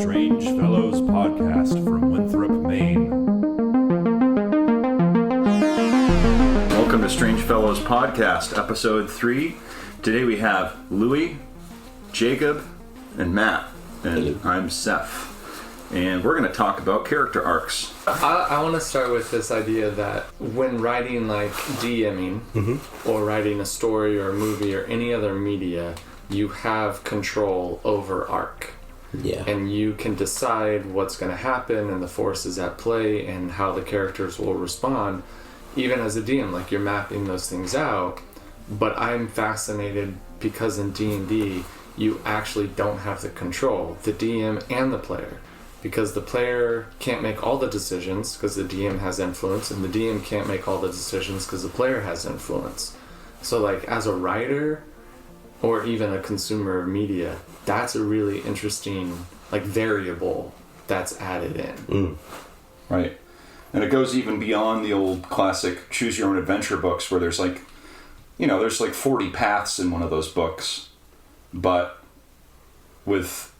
Strange Fellows podcast from Winthrop, Maine. Welcome to Strange Fellows podcast, episode 3. Today we have Louis, Jacob, and Matt. And I'm Seth. And we're going to talk about character arcs. I want to start with this idea that when writing like DMing or writing a story or a movie or any other media, you have control over arc. Yeah. And you can decide what's going to happen and the forces at play and how the characters will respond. Even as a DM, like you're mapping those things out. But I'm fascinated because in D&D, you actually don't have the control, the DM and the player. Because the player can't make all the decisions because the DM has influence, and the DM can't make all the decisions because the player has influence. So like as a writer or even a consumer of media, that's a really interesting like variable that's added in. Right. And it goes even beyond the old classic choose your own adventure books where there's like, there's like 40 paths in one of those books. But with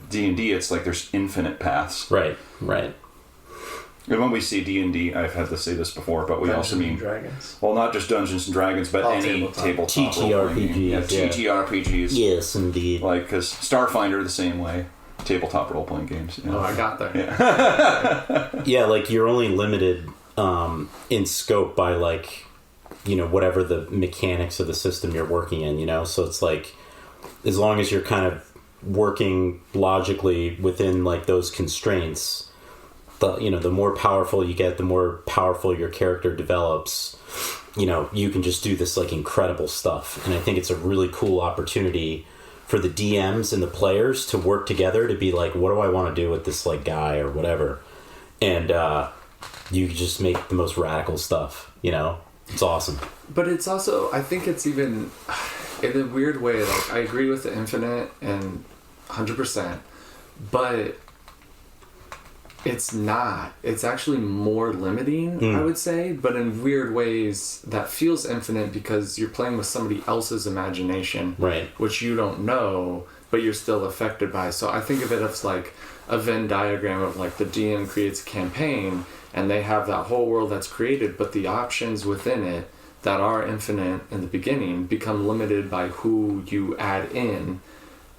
D&D, it's like there's infinite paths. Right. And when we say D&D, I've had to say this before, but we also mean Dragons. Well, not just Dungeons and Dragons, but any tabletop TTRPGs. Yeah, TTRPGs. Yes, indeed. Like, because Starfinder the same way. Tabletop role-playing games. Oh, I got there. Yeah. Yeah, like you're only limited in scope by like, whatever the mechanics of the system you're working in, So it's like, as long as you're kind of working logically within like those constraints, the more powerful you get, the more powerful your character develops. You can just do this like incredible stuff, and I think it's a really cool opportunity for the DMs and the players to work together to be like, what do I want to do with this like guy or whatever, and you just make the most radical stuff. It's awesome. But it's also, I think it's even in a weird way, like I agree with the infinite and 100%, but it's not. It's actually more limiting, I would say, but in weird ways that feels infinite because you're playing with somebody else's imagination, Right. which you don't know, but you're still affected by. So I think of it as like a Venn diagram of like the DM creates a campaign and they have that whole world that's created, but the options within it that are infinite in the beginning become limited by who you add in,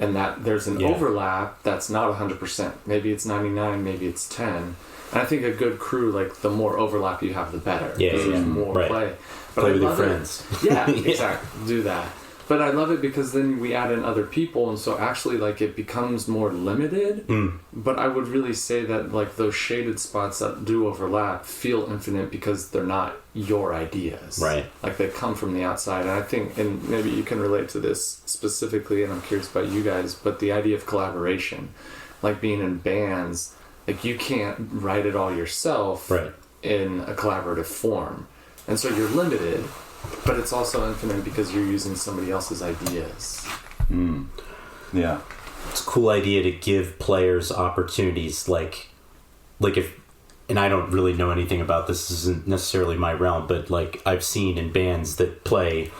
and that there's an overlap that's not 100%. Maybe it's 99, maybe it's 10. And I think a good crew, like the more overlap you have, the better. Yeah, because there's more play. But play I with your love friends. Yeah, exactly. Do that. But I love it because then we add in other people, and so actually like it becomes more limited. But I would really say that like those shaded spots that do overlap feel infinite because they're not your ideas. Right. Like they come from the outside. And I think, and maybe you can relate to this specifically, and I'm curious about you guys, but the idea of collaboration, like being in bands, like you can't write it all yourself in a collaborative form. And so you're limited. But it's also infinite because you're using somebody else's ideas. Yeah. It's a cool idea to give players opportunities like if, and I don't really know anything about this isn't necessarily my realm, but like I've seen in bands that play,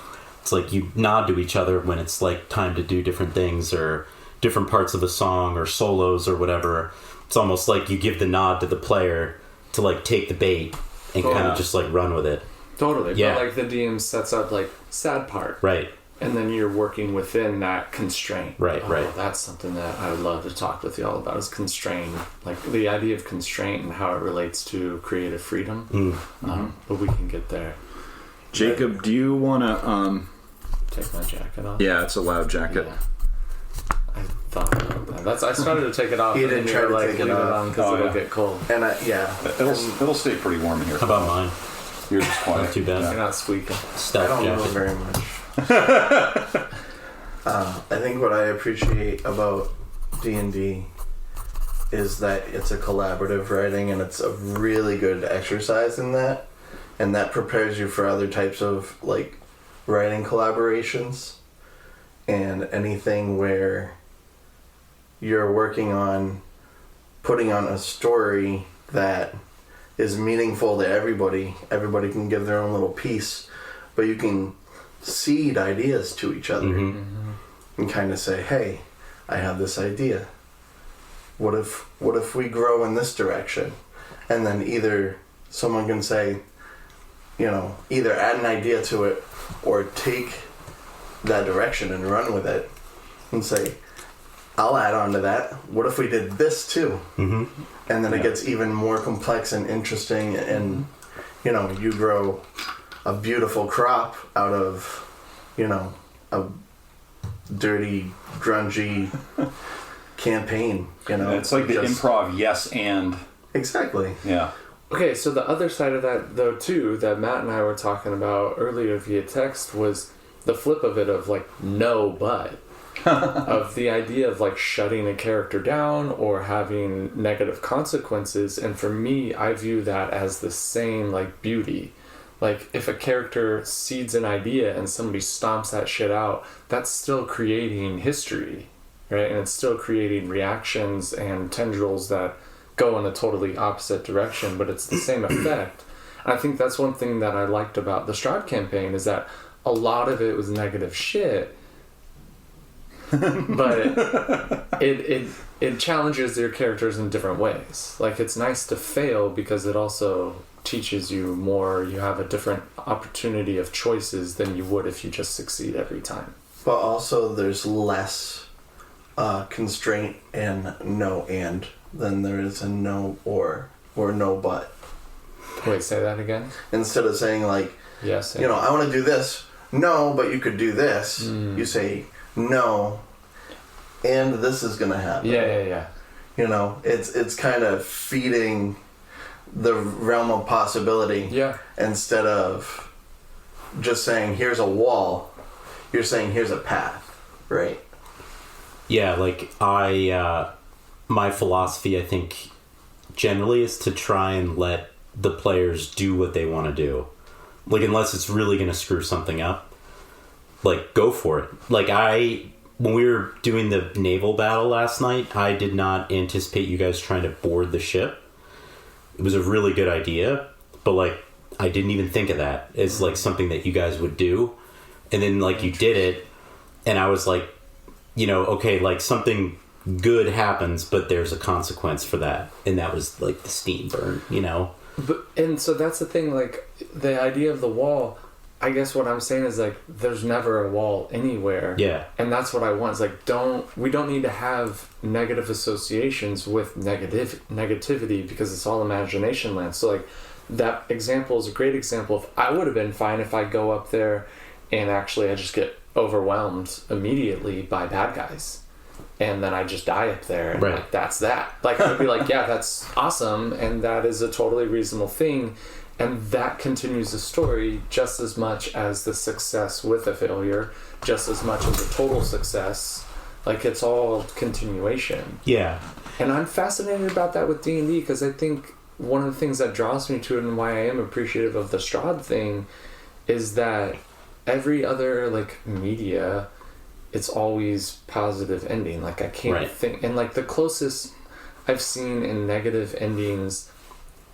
it's like you nod to each other when it's like time to do different things or different parts of a song or solos or whatever. It's almost like you give the nod to the player to like take the bait and kind of just like run with it. Totally. Yeah. But like the DM sets up like sad part. Right. And then you're working within that constraint. Right. That's something that I would love to talk with y'all about is constraint. Like the idea of constraint and how it relates to creative freedom. But we can get there. Jacob, do you want to... Take my jacket off? Yeah, it's a loud jacket. Yeah. I thought about that. I started to take it off. He and didn't then try you were to like, take it leave it off. on because it'll get cold. And It'll stay pretty warm in here. How about mine? Yours is quiet. Not too bad. You're not squeaking. I Stealth don't know jacket. very much. I think what I appreciate about D&D is that it's a collaborative writing, and it's a really good exercise in that, and that prepares you for other types of like writing collaborations and anything where you're working on putting on a story that is meaningful to everybody. Everybody can give their own little piece, but you can seed ideas to each other and kind of say, hey, I have this idea. what if we grow in this direction? And then either someone can say, either add an idea to it or take that direction and run with it and say, I'll add on to that. What if we did this too? Mm-hmm. And then it gets even more complex and interesting, and you grow a beautiful crop out of a dirty, grungy campaign. It's like the improv yes and. Exactly. Yeah. Okay, so the other side of that, though, too, that Matt and I were talking about earlier via text was the flip of it of, like, no but. Of the idea of, like, shutting a character down or having negative consequences. And for me, I view that as the same, like, beauty. Like, if a character seeds an idea and somebody stomps that shit out, that's still creating history, right? And it's still creating reactions and tendrils that go in a totally opposite direction, but it's the same effect. And I think that's one thing that I liked about the Stroud campaign is that a lot of it was negative shit, but it challenges your characters in different ways. Like, it's nice to fail because it also teaches you more. You have a different opportunity of choices than you would if you just succeed every time. But also there's less constraint and no and than there is a no or no but. Wait, say that again? Instead of saying, like, yes, I want to do this. No, but you could do this. You say no, and this is going to happen. Yeah. It's kind of feeding the realm of possibility. Yeah. Instead of just saying here's a wall, you're saying here's a path, right? Yeah, like my philosophy, I think, generally is to try and let the players do what they want to do. Like, unless it's really going to screw something up, like, go for it. Like, when we were doing the naval battle last night, I did not anticipate you guys trying to board the ship. It was a really good idea, but, like, I didn't even think of that as, like, something that you guys would do. And then, like, you did it, and I was like, okay, like, something good happens, but there's a consequence for that. And that was, like, the steam burn, And so that's the thing, like, the idea of the wall, I guess what I'm saying is, like, there's never a wall anywhere. Yeah. And that's what I want. It's like, we don't need to have negative associations with negativity because it's all imagination land. So, like, that example is a great example of, I would have been fine if I go up there and actually I just get overwhelmed immediately by bad guys. And then I just die up there, and like, that's that. Like, I'd be like, yeah, that's awesome, and that is a totally reasonable thing, and that continues the story just as much as the success with a failure, just as much as a total success. Like, it's all continuation. Yeah. And I'm fascinated about that with D&D, because I think one of the things that draws me to it and why I am appreciative of the Strahd thing is that every other, like, media, it's always positive ending. Like, I can't think, and like the closest I've seen in negative endings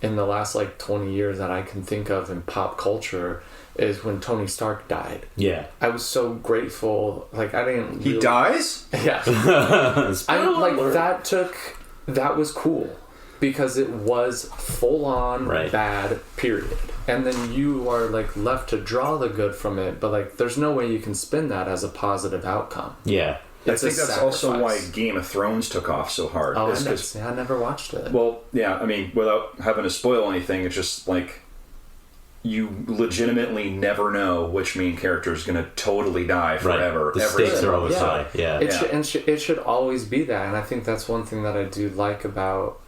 in the last like 20 years that I can think of in pop culture is when Tony Stark died. Yeah. I was so grateful. Like, I didn't He dies? Yeah. That was cool because it was full on bad, period. And then you are, like, left to draw the good from it, but, like, there's no way you can spin that as a positive outcome. Yeah. I think that's also why Game of Thrones took off so hard. Oh, I never watched it. Well, yeah, I mean, without having to spoil anything, it's just, like, you legitimately never know which main character is going to totally die forever. The stakes are always high. Yeah. It should always be that, and I think that's one thing that I do like about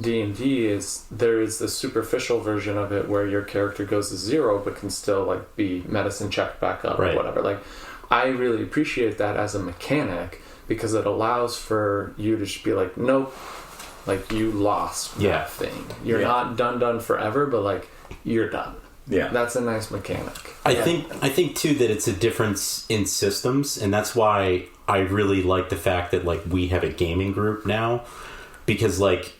D&D is there is the superficial version of it where your character goes to 0 but can still, like, be medicine checked back up or whatever. Like, I really appreciate that as a mechanic because it allows for you to just be like, nope, like, you lost that thing. You're not done forever, but, like, you're done. Yeah. That's a nice mechanic. I think too that it's a difference in systems, and that's why I really like the fact that, like, we have a gaming group now, because, like,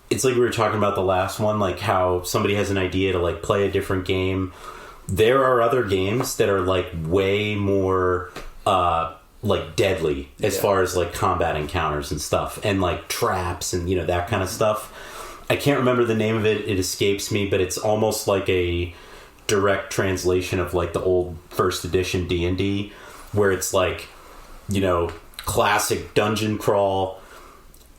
it's like we were talking about the last one, like how somebody has an idea to, like, play a different game. There are other games that are, like, way more like deadly as far as like combat encounters and stuff, and like traps and that kind of stuff. I can't remember the name of it. It escapes me, but it's almost like a direct translation of like the old first edition D&D, where it's like, classic dungeon crawl.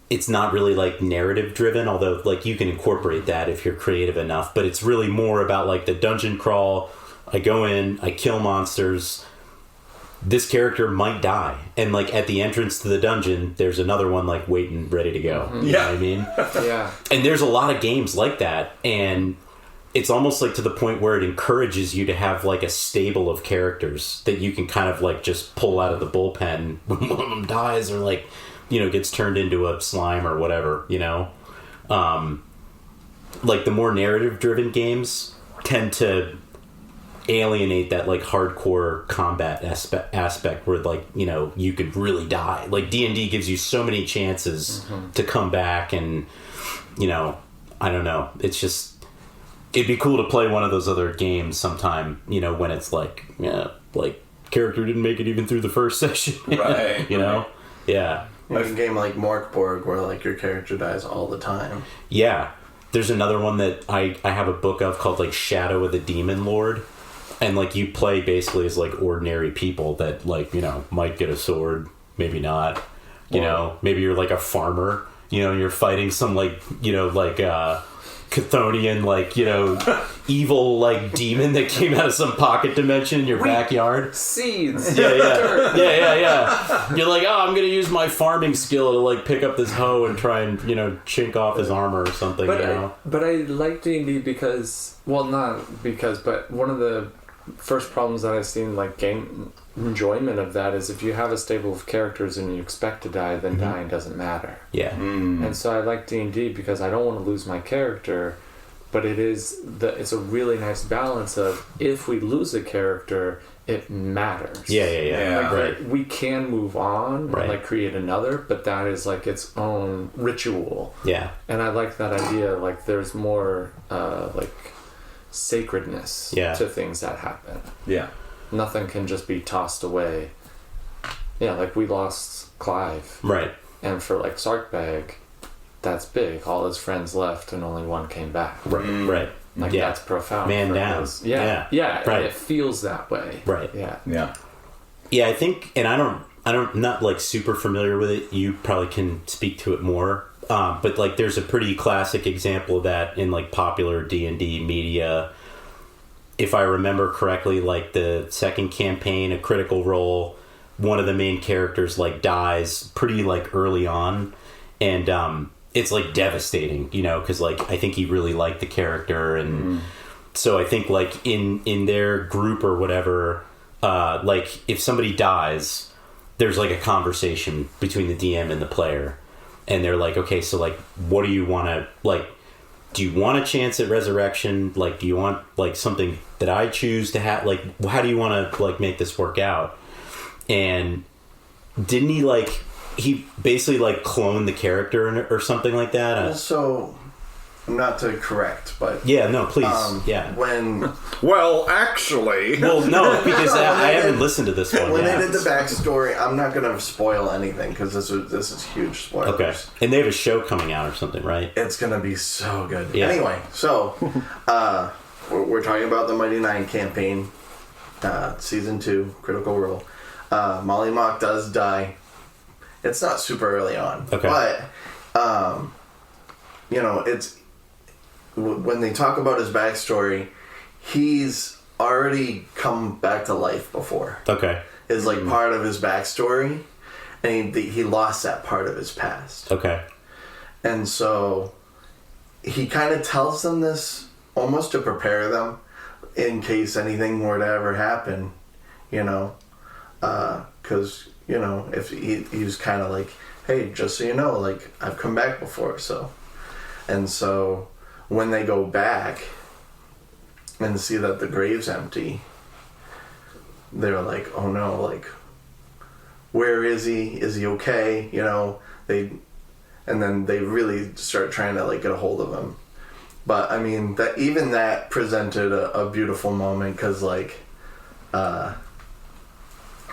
It's not really like narrative driven, although like you can incorporate that if you're creative enough, but it's really more about like the dungeon crawl. I go in, I kill monsters. This character might die, and like at the entrance to the dungeon there's another one like waiting ready to go. You know what I mean? Yeah. And there's a lot of games like that, and it's almost like to the point where it encourages you to have like a stable of characters that you can kind of like just pull out of the bullpen when one of them dies or like gets turned into a slime or whatever. Like the more narrative driven games tend to alienate that like hardcore combat aspect where like you could really die. Like D&D gives you so many chances to come back, and I don't know, it's just, it'd be cool to play one of those other games sometime, when it's like character didn't make it even through the first session. Right. Yeah. Like a game like Morkborg where like your character dies all the time. Yeah. There's another one that I have a book of called like Shadow of the Demon Lord. And like you play basically as like ordinary people that like, might get a sword, maybe not. Maybe you're like a farmer, you're fighting some like, Chthonian, like, evil like demon that came out of some pocket dimension in your backyard. Seeds. Yeah. You're like, I'm gonna use my farming skill to like pick up this hoe and try and chink off his armor or something. But I like D&D because, well, not because, but one of the first problems that I've seen like game enjoyment of that is if you have a stable of characters and you expect to die, then dying doesn't matter. Yeah. And so I like D&D because I don't want to lose my character, but it's a really nice balance of if we lose a character, it matters. Yeah. Like, we can move on and like create another, but that is like its own ritual. Yeah. And I like that idea. Like there's more like sacredness to things that happen. Yeah. Nothing can just be tossed away. Yeah, like we lost Clive. Right. And for like Sarkbag, that's big. All his friends left and only one came back. Right. Like that's profound. Man down. Yeah. Right. It feels that way. Right. Yeah. Yeah, I think, and I don't not like super familiar with it. You probably can speak to it more. But like there's a pretty classic example of that in like popular D&D media. If I remember correctly, like the second campaign, a Critical Role, one of the main characters like dies pretty like early on, and it's like devastating, because like I think he really liked the character, and so I think like in their group or whatever, like if somebody dies, there's like a conversation between the DM and the player, and they're like, okay, so like what do you want to like? Do you want a chance at resurrection? Like, do you want like something that I choose to have? Like, how do you want to like make this work out? And didn't he basically like clone the character or something like that? So, not to correct, but yeah, no, please, Well, actually, no, because I haven't listened to this one. When they did the backstory, I'm not going to spoil anything because this is huge spoilers. Okay, and they have a show coming out or something, right? It's going to be so good. Yeah. Anyway, so we're talking about the Mighty Nine campaign, season 2, Critical Role. Molly Mock does die. It's not super early on, but it's when they talk about his backstory, he's already come back to life before. Okay. Is like part of his backstory, and he lost that part of his past. Okay. And so he kind of tells them this almost to prepare them in case anything were to ever happen, because if he was kind of like, hey, just so you know, like I've come back before, so. And so when they go back and see that the grave's empty, they're like, oh no, like, where is he? Is he okay? And then they really start trying to like get a hold of him. But I mean, that presented a beautiful moment because like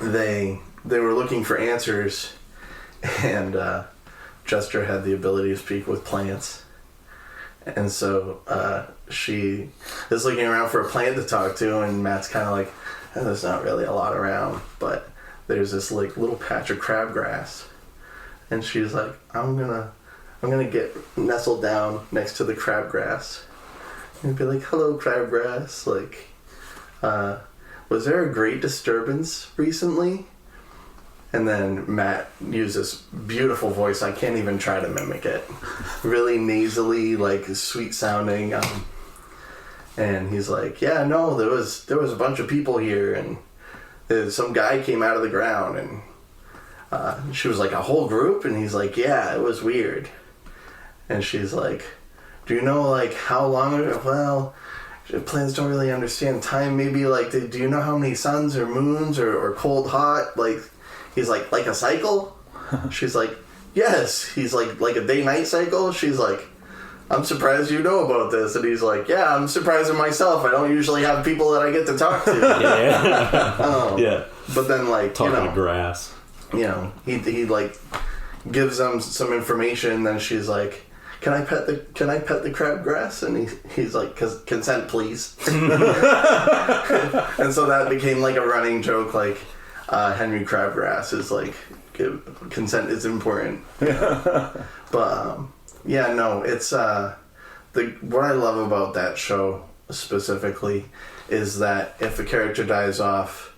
they they were looking for answers, and Jester had the ability to speak with plants. And so she is looking around for a plant to talk to, and Matt's kind of like, oh, there's not really a lot around, but there's this like little patch of crabgrass. And she's like, I'm gonna get nestled down next to the crabgrass and be like, hello, crabgrass. Like, was there a great disturbance recently? And then Matt used this beautiful voice. I can't even try to mimic it. Really nasally, like sweet sounding. And he's like, yeah, no, there was a bunch of people here, and some guy came out of the ground, and she was like, a whole group? And he's like, yeah, it was weird. And she's like, do you know like how long ago? Well, plants don't really understand time. Maybe like, do you know how many suns or moons or cold, hot? Like, he's like a cycle? She's like, yes. He's like a day-night cycle? She's like, I'm surprised you know about this. And he's like, yeah, I'm surprised in myself. I don't usually have people that I get to talk to. Yeah. Yeah. But then, like, talking to grass. You know, he like gives them some information. And then she's like, can I pet the crabgrass? And he's like, consent, please. And so that became like a running joke. Like, Henry Crabgrass is like, consent is important. But yeah, no, it's what I love about that show specifically is that if a character dies off,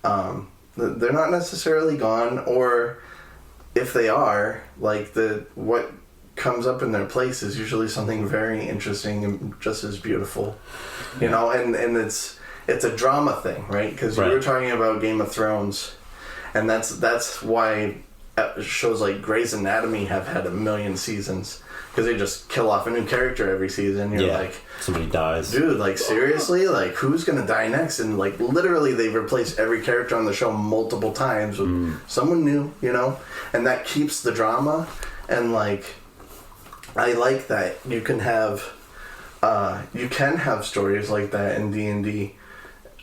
they're not necessarily gone, or if they are, like what comes up in their place is usually something very interesting and just as beautiful, you know, and it's a drama thing, right? Because you were talking about Game of Thrones, and that's why shows like Grey's Anatomy have had 1 million seasons, because they just kill off a new character every season. You're like, somebody dies, dude, like seriously, like who's gonna die next? And like literally they've replaced every character on the show multiple times with someone new, you know, and that keeps the drama. And like, I like that you can have stories like that in D&D,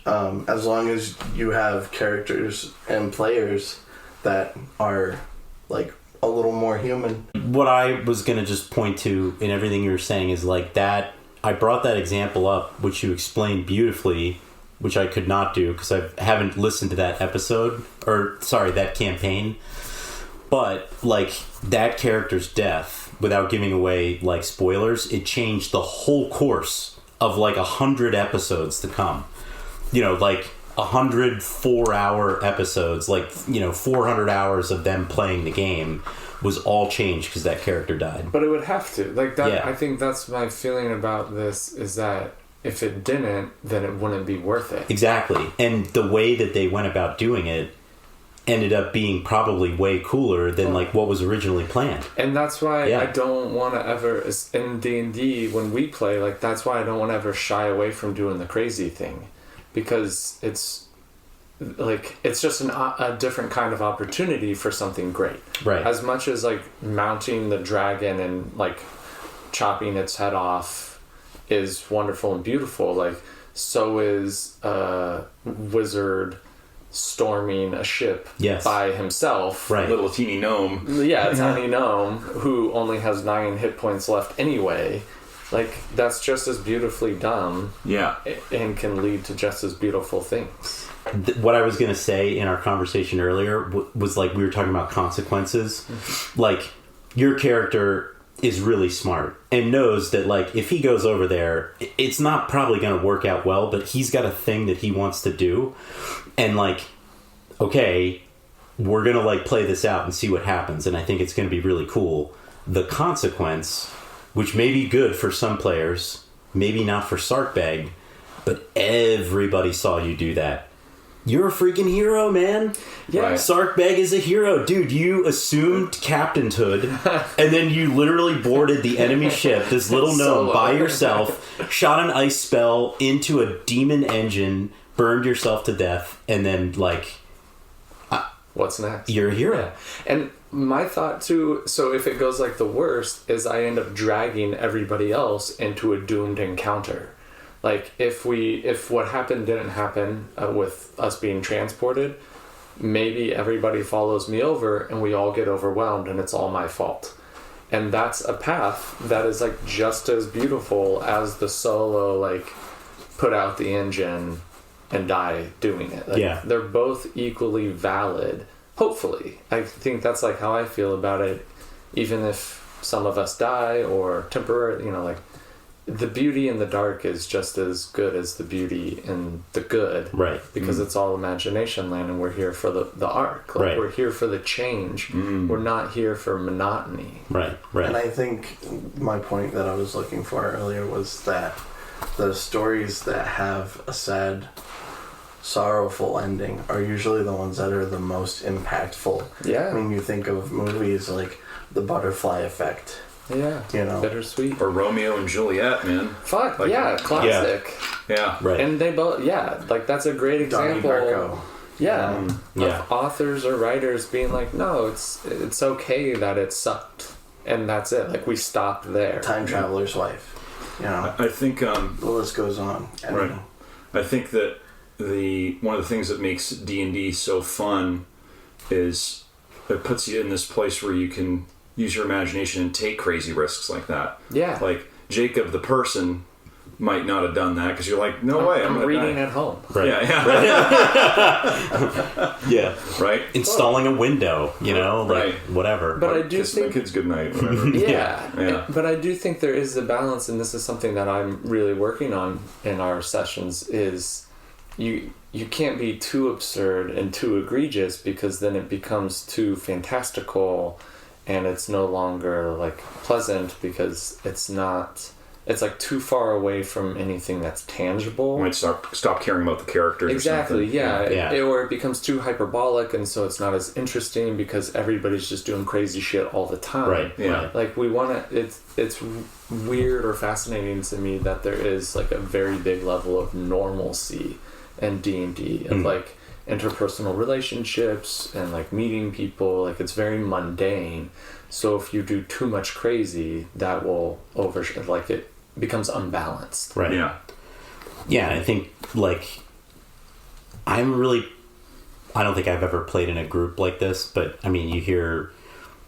as long as you have characters and players that are like a little more human. What I was going to just point to in everything you were saying is like that, I brought that example up, which you explained beautifully, which I could not do because I haven't listened to that episode, that campaign. But like that character's death, without giving away like spoilers, it changed the whole course of like 100 episodes to come. You know, like 100 4-hour episodes, like, you know, 400 hours of them playing the game was all changed because that character died. But it would have to. Like that. Yeah. I think that's my feeling about this, is that if it didn't, then it wouldn't be worth it. Exactly. And the way that they went about doing it ended up being probably way cooler than like what was originally planned. And that's why I don't want to ever, in D&D when we play, like that's why I don't want to ever shy away from doing the crazy thing, because it's like it's just a different kind of opportunity for something great. Right. As much as like mounting the dragon and like chopping its head off is wonderful and beautiful, like so is a wizard storming a ship by himself. Right. Little teeny gnome. Yeah, a tiny gnome who only has 9 hit points left anyway. Like, that's just as beautifully done. Yeah. And can lead to just as beautiful things. What I was going to say in our conversation earlier was like we were talking about consequences. Like, your character is really smart and knows that like if he goes over there, it's not probably going to work out well, but he's got a thing that he wants to do. And like, okay, we're going to like play this out and see what happens. And I think it's going to be really cool. The consequence, which may be good for some players, maybe not for Sarkbag, but everybody saw you do that. You're a freaking hero, man. Yeah. Right. Sarkbag is a hero. Dude, you assumed captainhood, and then you literally boarded the enemy ship, this little gnome, by yourself, shot an ice spell into a demon engine, burned yourself to death, and then, like... what's next? You're a hero. Yeah. And my thought, too, so if it goes like the worst, is I end up dragging everybody else into a doomed encounter. Like, if what happened didn't happen with us being transported, maybe everybody follows me over and we all get overwhelmed and it's all my fault. And that's a path that is like just as beautiful as the solo, like, put out the engine and die doing it. Like, Yeah. they're both equally valid. Hopefully. I think that's like how I feel about it. Even if some of us die or temporarily, you know, like, the beauty in the dark is just as good as the beauty in the good. Right. Because it's all imagination land and we're here for the arc. Like, Right. we're here for the change. We're not here for monotony. Right. And I think my point that I was looking for earlier was that the stories that have a sad, sorrowful ending are usually the ones that are the most impactful. Yeah. When you think of movies like The Butterfly Effect, Yeah. you know. Bittersweet. Or Romeo and Juliet, man. Fuck, Like, yeah, classic. Yeah. Right. And they both, yeah, like, that's a great Donnie example. Darko. Yeah. Yeah. Of authors or writers being like, no, it's okay that it sucked. And that's it. Like, we stopped there. Time Traveler's Wife. You know, I think the list goes on. I Right. mean, I think that one of the things that makes D&D so fun is it puts you in this place where you can use your imagination and take crazy risks like that. Yeah. Like Jacob the person might not have done that because you're like, no way, I'm I'm gonna reading die. at home. Right. Yeah. Yeah. Right. Installing a window, you know, like Right. whatever. But I do Kiss my think... kids goodnight, whatever. Yeah. Yeah. But I do think there is a balance, and this is something that I'm really working on in our sessions, is you can't be too absurd and too egregious, because then it becomes too fantastical and it's no longer like pleasant, because it's like too far away from anything that's tangible. You might stop caring about the characters. Exactly, or something. yeah. Yeah. Or it becoms too hyperbolic, and so it's not as interesting because everybody's just doing crazy shit all the time. Right. Yeah. Right. Like, we want to... It's weird or fascinating to me that there is like a very big level of normalcy in D&D, of like interpersonal relationships and like meeting people. Like, it's very mundane. So if you do too much crazy, that will like, it becomes unbalanced. Right. Yeah. Yeah, I think, like, I don't think I've ever played in a group like this, but I mean, you hear,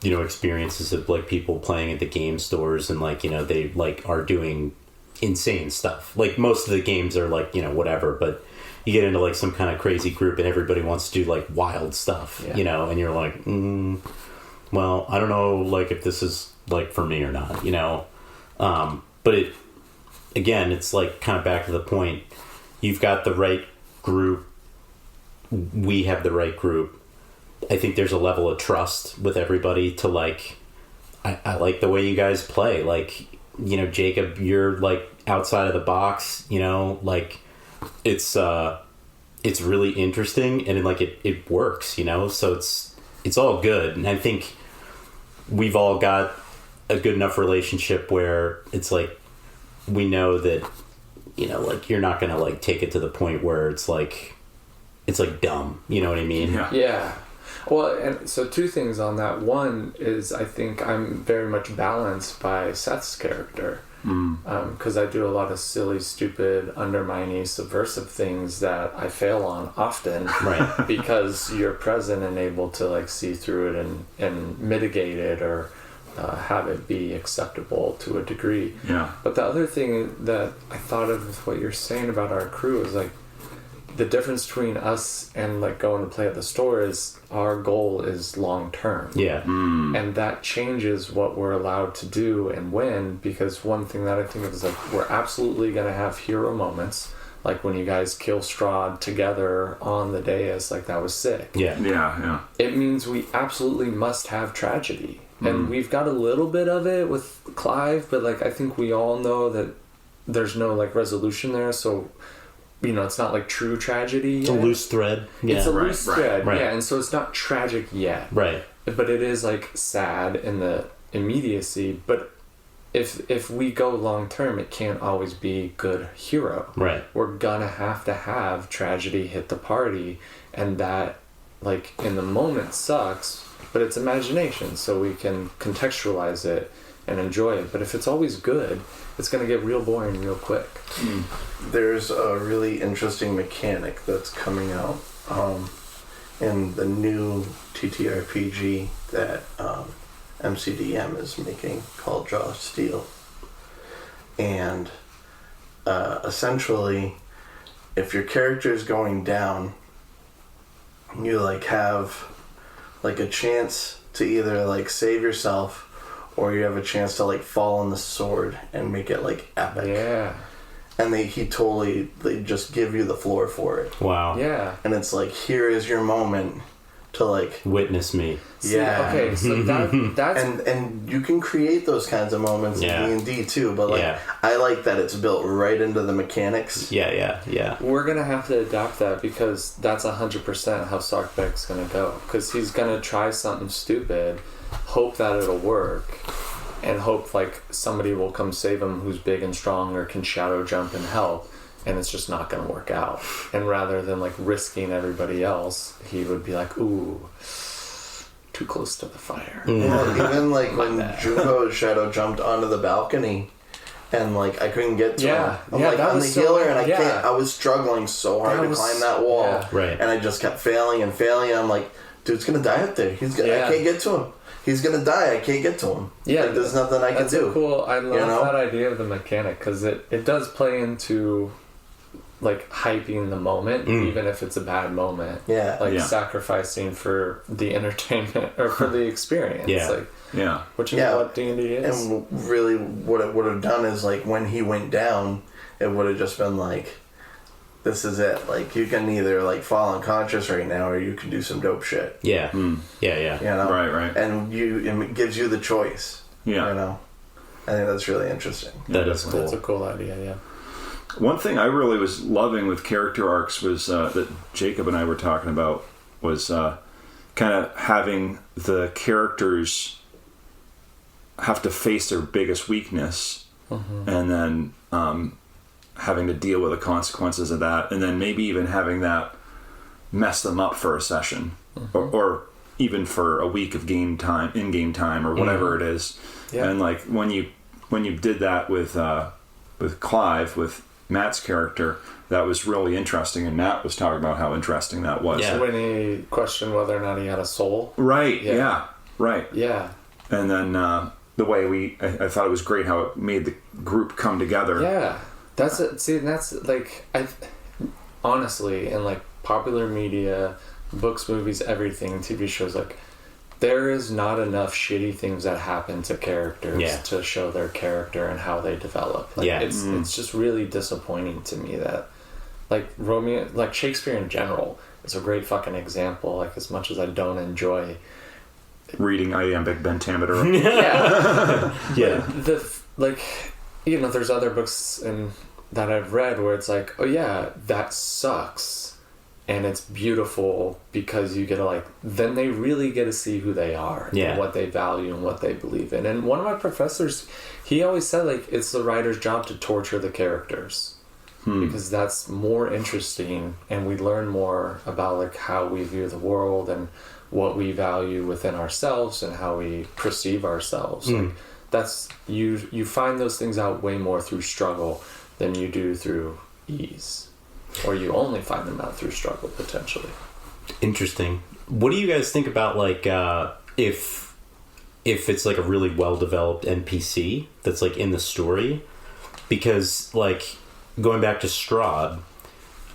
you know, experiences of like people playing at the game stores and like, you know, they like are doing insane stuff. Like, most of the games are like, you know, whatever, but you get into like some kind of crazy group and everybody wants to do like wild stuff, Yeah. you know, and you're like, well, I don't know, like, if this is like for me or not, you know. But again, it's like kind of back to the point. You've got the right group. We have the right group. I think there's a level of trust with everybody to like, I like the way you guys play. Like, you know, Jacob, you're like outside of the box, you know, like it's really interesting and like it works, you know, so it's all good. And I think we've all got a good enough relationship where it's like, we know that, you know, like, you're not gonna like take it to the point where it's like dumb, you know what I mean? Yeah. Well, and so two things on that. One is, I think I'm very much balanced by Seth's character. Because I do a lot of silly, stupid, undermining, subversive things that I fail on often. Right. Because you're present and able to like see through it and mitigate it, or have it be acceptable to a degree. Yeah. But the other thing that I thought of with what you're saying about our crew is like, the difference between us and like going to play at the store is our goal is long term. Yeah. And that changes what we're allowed to do and when, because one thing that I think of is like, we're absolutely going to have hero moments, like when you guys kill Strahd together on the dais, like that was sick. Yeah. Yeah. It means we absolutely must have tragedy. And we've got a little bit of it with Clive, but like, I think we all know that there's no like resolution there, so, you know, it's not like true tragedy It's a yet. loose thread. Yeah. It's a loose thread, right. yeah, and so it's not tragic yet. Right. But it is like sad in the immediacy. But if we go long term, it can't always be good hero. Right. We're gonna have tragedy hit the party, and that, like, in the moment sucks, but it's imagination, so we can contextualize it and enjoy it. But if it's always good, it's gonna get real boring real quick. There's a really interesting mechanic that's coming out in the new TTRPG that MCDM is making called Draw of Steel. And essentially, if your character is going down, you like have like a chance to either like save yourself, or you have a chance to like fall on the sword and make it like epic. Yeah. And they just give you the floor for it. Wow. Yeah. And it's like, here is your moment to like Witness me. yeah. Okay, so that's And you can create those kinds of moments Yeah. in D&D too, but like Yeah. I like that it's built right into the mechanics. Yeah. we're gonna have to adapt that, because that's 100% how Sarkbeck's gonna go. Because he's gonna try something stupid, hope that it'll work, and hope like somebody will come save him who's big and strong or can shadow jump and help, and it's just not gonna work out. And rather than like risking everybody else, he would be like, ooh, too close to the fire. Well, even like My when bad. Junko shadow jumped onto the balcony and like I couldn't get to Yeah. him. I'm Yeah, like, that I'm the was so- healer and I yeah. can't. I was struggling so hard That to was- climb that wall. yeah. Right. And I just kept failing and failing. I'm like, dude's gonna die up there. Yeah. I can't get to him. He's gonna die. I can't get to him. Yeah, like, there's nothing I can That's do. cool. I love you know? that idea of the mechanic, because it does play into like hyping the moment, even if it's a bad moment. Yeah. Like Yeah. sacrificing for the entertainment or for the experience. Yeah. Like, Yeah. which is Yeah. what D&D is. And really, what it would have done is like when he went down, it would have just been like, this is it. Like you can either like fall unconscious right now, or you can do some dope shit. Yeah. Yeah. You know, Right. And it gives you the choice. Yeah. You know, I think that's really interesting. That is That's a cool. cool idea, yeah. One thing I really was loving with character arcs was that Jacob and I were talking about was kind of having the characters have to face their biggest weakness, and then having to deal with the consequences of that, and then maybe even having that mess them up for a session, or even for a week of game time, in-game time, or whatever it is. Yeah. And like when you did that with Clive, with Matt's character, that was really interesting, and Matt was talking about how interesting that was. Yeah. When he questioned whether or not he had a soul. Right. Yeah. Yeah. Right. Yeah. And then the way I thought it was great how it made the group come together. Yeah. That's it. See, that's like, honestly, in like popular media, books, movies, everything, TV shows, like, there is not enough shitty things that happen to characters to show their character and how they develop. Like, it's just really disappointing to me that, like, Romeo, like Shakespeare in general is a great fucking example. Like, as much as I don't enjoy Reading iambic pentameter. Yeah. like, you know, there's other books that I've read where it's like, oh yeah, that sucks. And it's beautiful because you get to like, then they really get to see who they are and what they value and what they believe in. And one of my professors, he always said like, it's the writer's job to torture the characters because that's more interesting, and we learn more about like how we view the world and what we value within ourselves and how we perceive ourselves. Like, that's you find those things out way more through struggle than you do through ease. Or you only find them out through struggle, potentially. Interesting. What do you guys think about like if it's like a really well developed NPC that's like in the story? Because like going back to Strahd,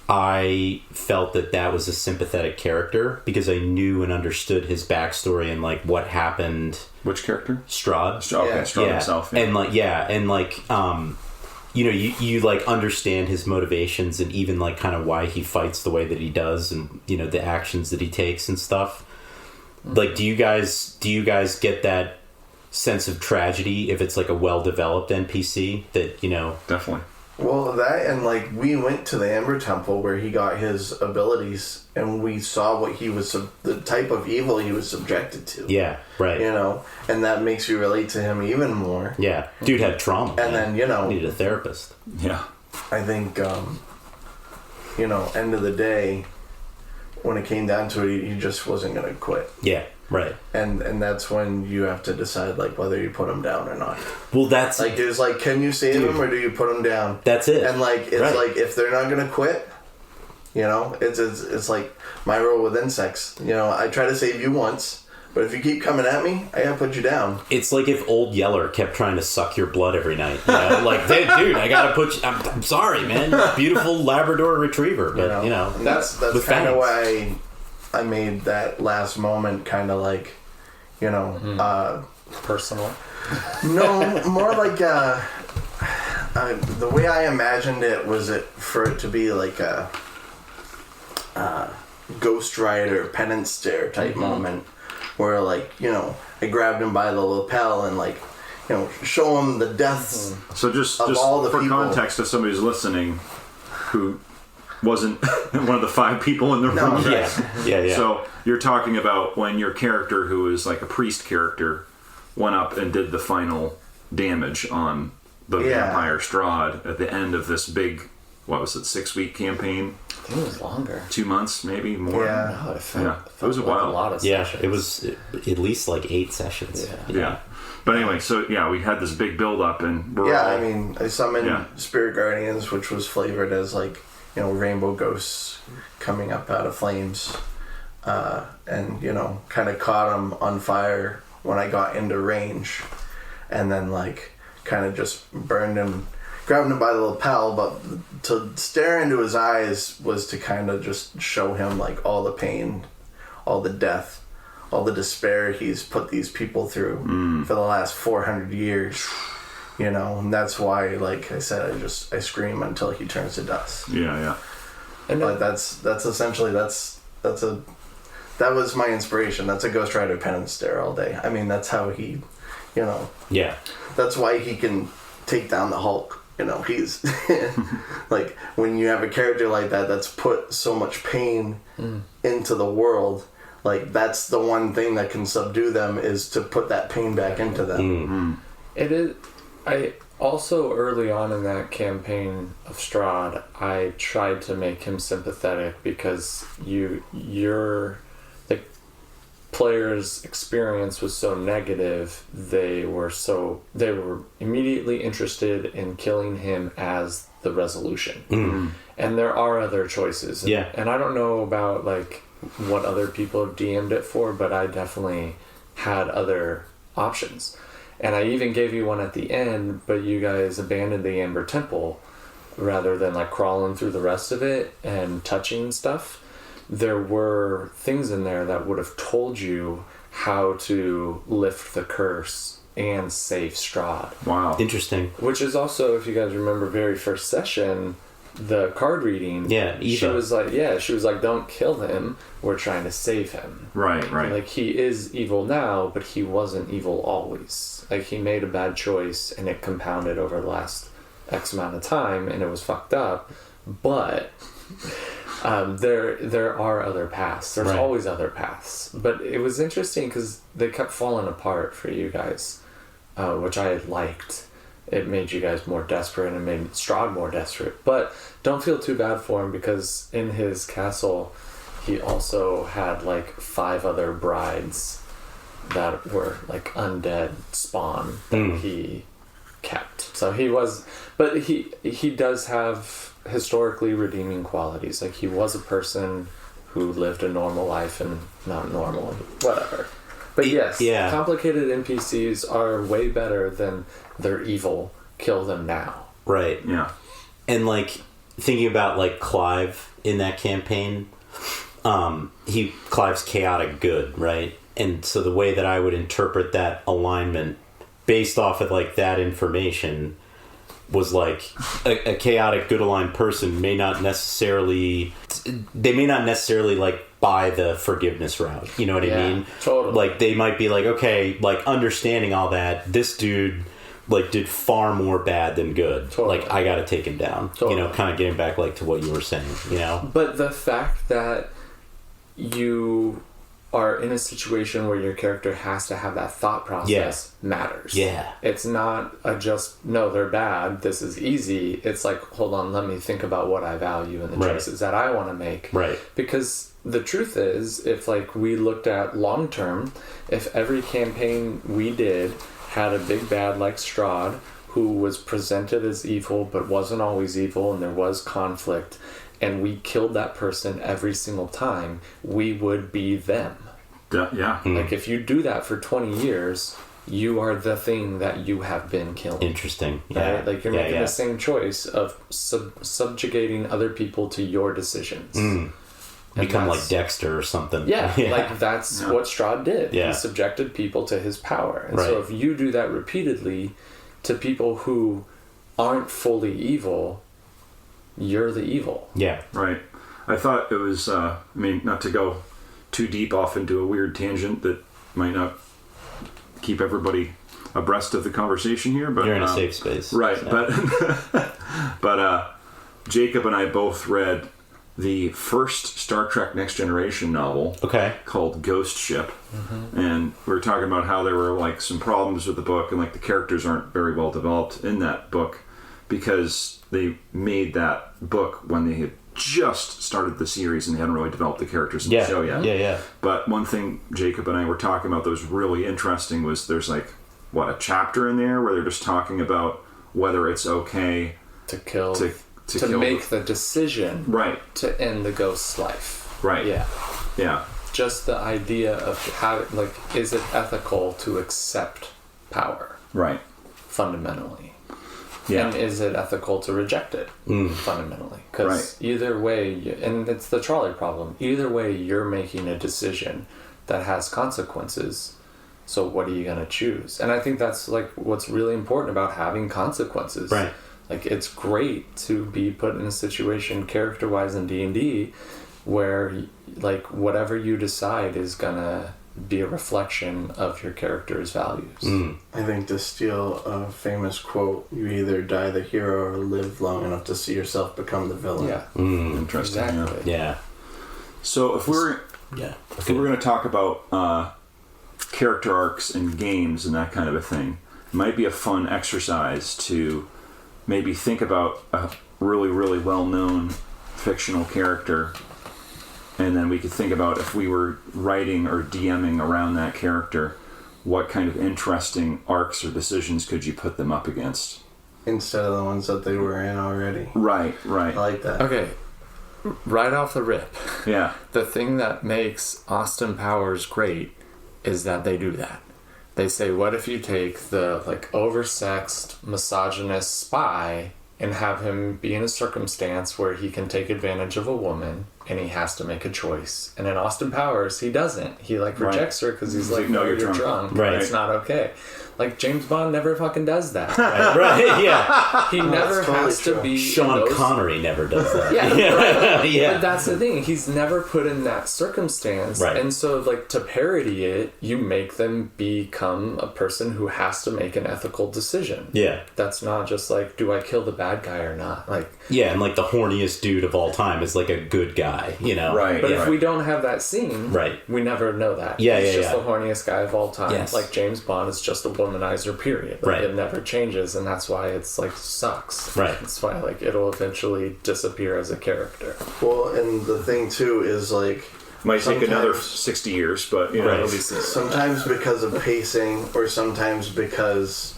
I felt that was a sympathetic character because I knew and understood his backstory and like what happened. Which character? Strahd. Strahd himself. Yeah. And like you know, you like understand his motivations and even like kind of why he fights the way that he does, and you know the actions that he takes and stuff. Like, do you guys get that sense of tragedy if it's like a well developed NPC that, you know? Definitely. Well, that, and like we went to the Amber Temple where he got his abilities, and we saw what he was the type of evil he was subjected to. Yeah, right. You know, and that makes you relate to him even more. Yeah, dude had trauma. And then, you know, needed a therapist. Yeah. I think, you know, end of the day, when it came down to it, he just wasn't going to quit. Yeah, right. And that's when you have to decide, like, whether you put him down or not. Well, that's... Like, there's, like, can you save him or do you put him down? That's it. And, like, it's right. like, if they're not going to quit, You know, it's like my role with insects. You know, I try to save you once, but if you keep coming at me, I gotta put you down. It's like if Old Yeller kept trying to suck your blood every night. You know? Like, dude, I gotta put you. I'm sorry, man. Beautiful Labrador Retriever, but You know, that's kind of why I made that last moment kind of like, you know, personal. No, more like the way I imagined it was for it to be like a Ghost Rider penance stare type moment, where like, you know, I grabbed him by the lapel and like, you know, show him the deaths. So just all the for people. context, if somebody's listening who wasn't one of the 5 people in the room. Yeah. So you're talking about when your character, who is like a priest character, went up and did the final damage on the vampire Strahd at the end of this big, what was it, 6-week campaign? I think it was longer. 2 months, maybe more. Yeah. No, It was a like while. A lot of Yeah, it was at least like 8 sessions. Yeah. But anyway, so we had this big build up, and we're all, I mean, I summoned Spirit Guardians, which was flavored as like, you know, rainbow ghosts coming up out of flames, and, you know, kind of caught them on fire when I got into range, and then like kind of just burned him, grabbed him by the lapel, but to stare into his eyes was to kind of just show him like all the pain, all the death, all the despair he's put these people through for the last 400 years. You know, and that's why, like I said, I scream until he turns to dust. Yeah. And But that's essentially that was my inspiration. That's a Ghost Rider penance stare all day. I mean, that's how he, you know. Yeah. That's why he can take down the Hulk. You know, he's like, when you have a character like that that's put so much pain into the world, like that's the one thing that can subdue them, is to put that pain back into them. It is. I also, early on in that campaign of Strahd, I tried to make him sympathetic, because your the player's experience was so negative. They were immediately interested in killing him as the resolution. And there are other choices. And I don't know about like what other people have DM'd it for, but I definitely had other options. And I even gave you one at the end, but you guys abandoned the Amber Temple rather than like crawling through the rest of it and touching stuff. There were things in there that would have told you how to lift the curse and save Strahd. Wow. Interesting. Which is also, if you guys remember, very first session, the card reading. Yeah, Eva. She was like, don't kill him. We're trying to save him. Right. Like, he is evil now, but he wasn't evil always. Like, he made a bad choice, and it compounded over the last X amount of time, and it was fucked up. But there are other paths. There's always other paths. But it was interesting because they kept falling apart for you guys, which I liked. It made you guys more desperate, and it made Strahd more desperate. But don't feel too bad for him, because in his castle, he also had like 5 other brides that were like undead spawn that he kept. So he does have historically redeeming qualities. Like, he was a person who lived a normal life, and not normal, whatever. But yes, complicated NPCs are way better than they're evil. Kill them now. Right. Yeah. And like thinking about like Clive in that campaign, Clive's chaotic good, right? And so the way that I would interpret that alignment based off of like that information was like a chaotic good aligned person may not necessarily like buy the forgiveness route. You know what I mean? Totally. Like, they might be like, okay, like understanding all that, this dude like did far more bad than good. Totally. Like, I gotta take him down. Totally. You know, kind of getting back like to what you were saying, you know? But the fact that you are in a situation where your character has to have that thought process matters. Yeah. It's not no, they're bad, this is easy. It's like, hold on, let me think about what I value and the choices that I want to make. Right. Because the truth is, if like we looked at long term, if every campaign we did had a big bad like Strahd, who was presented as evil but wasn't always evil, and there was conflict, and we killed that person every single time, we would be them. Yeah. Like, if you do that for 20 years, you are the thing that you have been killing. Interesting. Yeah. Right? Like, you're making the same choice of subjugating other people to your decisions. Become like Dexter or something. Yeah, like that's what Strahd did. Yeah. He subjected people to his power. And Right. so if you do that repeatedly to people who aren't fully evil, you're the evil. Yeah. Right. I thought it was, I mean, not to go too deep off into a weird tangent that might not keep everybody abreast of the conversation here, but You're in a safe space. Right, so. but Jacob and I both read the first Star Trek Next Generation novel, called Ghost Ship, and we were talking about how there were like some problems with the book, and like the characters aren't very well developed in that book because they made that book when they had just started the series and they hadn't really developed the characters in the show yet. Yeah. But one thing Jacob and I were talking about that was really interesting was there's like a chapter in there where they're just talking about whether it's okay to kill to kill make the decision to end the ghost's life. Right. Yeah. Just the idea of how, like, is it ethical to accept power? Right. Fundamentally. Yeah. And is it ethical to reject it? Fundamentally. Because either way, and it's the trolley problem, either way you're making a decision that has consequences. So what are you going to choose? And I think that's like what's really important about having consequences. Right. Like, it's great to be put in a situation character-wise in D&D where, like, whatever you decide is gonna be a reflection of your character's values. I think, to steal a famous quote, you either die the hero or live long enough to see yourself become the villain. Yeah. Interesting. Exactly. Yeah. So if we're going to talk about character arcs in games and that kind of a thing, it might be a fun exercise to maybe think about a really, really well-known fictional character, and then we could think about if we were writing or DMing around that character, what kind of interesting arcs or decisions could you put them up against? Instead of the ones that they were in already. Right. I like that. Okay. Right off the rip. Yeah. The thing that makes Austin Powers great is that they do that. They say, what if you take the, like, oversexed, misogynist spy and have him be in a circumstance where he can take advantage of a woman and he has to make a choice. And in Austin Powers, he doesn't. He, like, rejects her because he's like, no, you're drunk. Right. It's not okay. Like, James Bond never fucking does that. Right, yeah. He never totally has to true. be... Sean Connery never does that. Right. Yeah. But that's the thing. He's never put in that circumstance. Right. And so, like, to parody it, you make them become a person who has to make an ethical decision. Yeah. That's not just like, do I kill the bad guy or not? Like, Yeah, and like the horniest dude of all time is like a good guy, you know? Right. but if we don't have that scene, we never know that. Yeah, He's yeah, just yeah. the horniest guy of all time. Yes. Like, James Bond is just a womanizer, period. Like, Right. it never changes, and that's why it's, like, sucks. Right. That's why, like, it'll eventually disappear as a character. Well, and the thing, too, is, like... Might take another sometimes- 60 years, but, you know, Right. it'll be... Sometimes because of pacing, or sometimes because